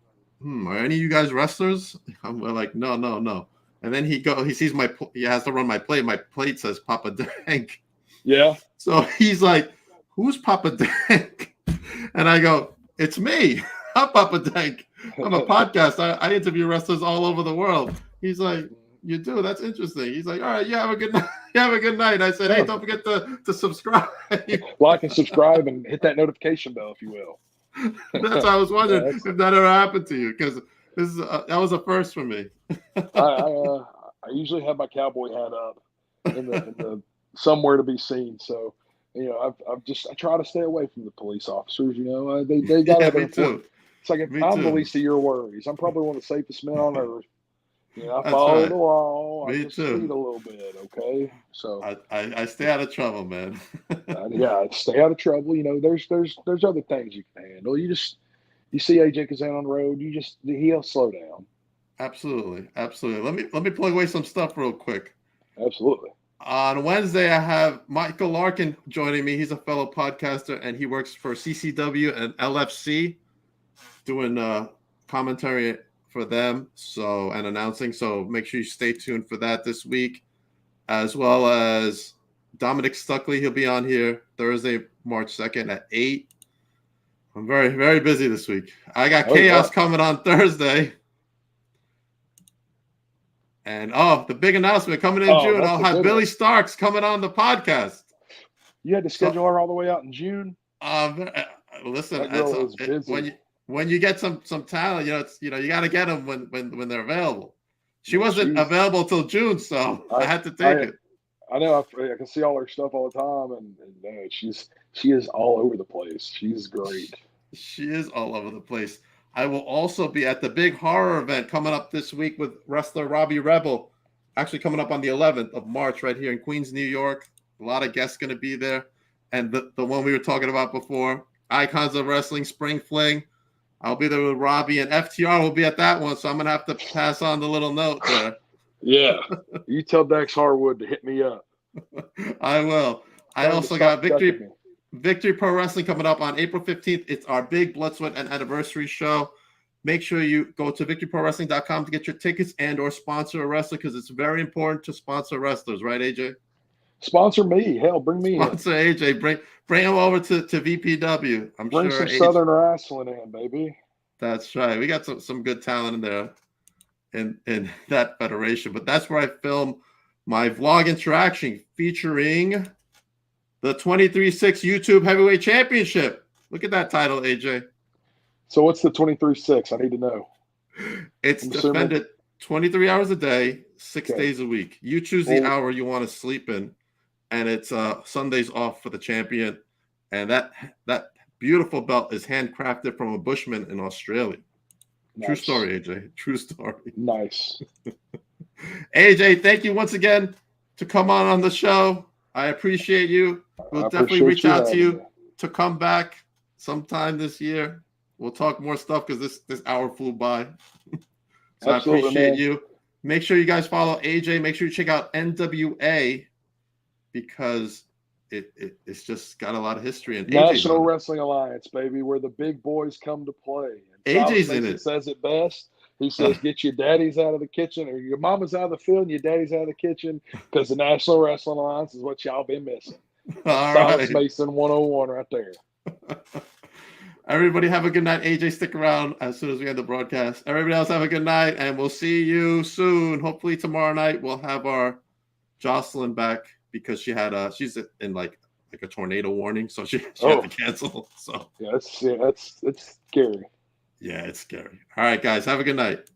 are any of you guys wrestlers? I'm like, no. And then he sees he has to run my plate. My plate says Papa Dank. Yeah. So he's like, who's Papa Dank? And I go, it's me. I'm Papa Dank. I'm a podcast. I interview wrestlers all over the world. He's like, you do? That's interesting. He's like, all right, you have a good night. You have a good night. I said, hey, don't forget to subscribe. Like and subscribe and hit that notification bell, if you will. That's why I was wondering if that ever happened to you, because that was a first for me. I usually have my cowboy hat up in the somewhere to be seen. So, I try to stay away from the police officers. They got to. Me too. It's like I'm the least of your worries. I'm probably one of the safest men on earth. I follow the law. I just speed a little bit, okay? So I stay out of trouble, man. Stay out of trouble. There's other things you can handle. You see AJ Cazana on the road, he'll slow down. Absolutely. Let me plug away some stuff real quick. Absolutely. On Wednesday, I have Michael Larkin joining me. He's a fellow podcaster, and he works for CCW and LFC, doing commentary for them. So, and announcing. So make sure you stay tuned for that this week, as well as Dominic Stuckley. He'll be on here Thursday, March 2nd at 8. I'm very, very busy this week. I got Chaos coming on Thursday. And the big announcement coming in June. I'll have Billy Starks coming on the podcast. You had to schedule her all the way out in June. Listen, when you get some talent, you got to get them when they're available. She wasn't available till June, so I had to take it. I know. I can see all her stuff all the time, and she is all over the place. She's great. She is all over the place. I will also be at the big horror event coming up this week with wrestler Robbie Rebel, actually coming up on the 11th of March right here in Queens, New York. A lot of guests going to be there. And the one we were talking about before, Icons of Wrestling Spring Fling. I'll be there with Robbie, and FTR will be at that one, so I'm going to have to pass on the little note there. Yeah. You tell Dex Harwood to hit me up. I will. I also got Victory Pro Wrestling coming up on April 15th. It's our big Blood, Sweat, and Anniversary show. Make sure you go to victoryprowrestling.com to get your tickets and or sponsor a wrestler, because it's very important to sponsor wrestlers, right, AJ? Sponsor me. Hell, bring me sponsor in. AJ. Bring him over to VPW. Bring some Southern wrestling in, baby. That's right. We got some good talent in there in that federation. But that's where I film my vlog interaction featuring the 23-6 YouTube Heavyweight Championship. Look at that title, AJ. So what's the 23-6? I need to know. It's defended 23 hours a day, 6 days a week. You choose the hour you want to sleep in, and it's Sundays off for the champion. And that beautiful belt is handcrafted from a bushman in Australia. Nice. True story, AJ. True story. Nice. AJ, thank you once again to come on the show. I appreciate you. We'll definitely reach out to you to come back sometime this year. We'll talk more stuff because this hour flew by. So absolutely, I appreciate you. Make sure you guys follow AJ. Make sure you check out NWA because it's just got a lot of history. And National Wrestling Alliance, baby, where the big boys come to play. And AJ's in it. Says it best. He says, get your daddies out of the kitchen, or your mama's out of the field and your daddy's out of the kitchen, because the National Wrestling Alliance is what y'all been missing. All Silas right. Mason 101 right there. Everybody have a good night. AJ, stick around as soon as we end the broadcast. Everybody else have a good night, and we'll see you soon. Hopefully tomorrow night we'll have our Jocelyn back, because she's in like a tornado warning, so she had to cancel. So yeah, it's scary. Yeah, it's scary. All right, guys, have a good night.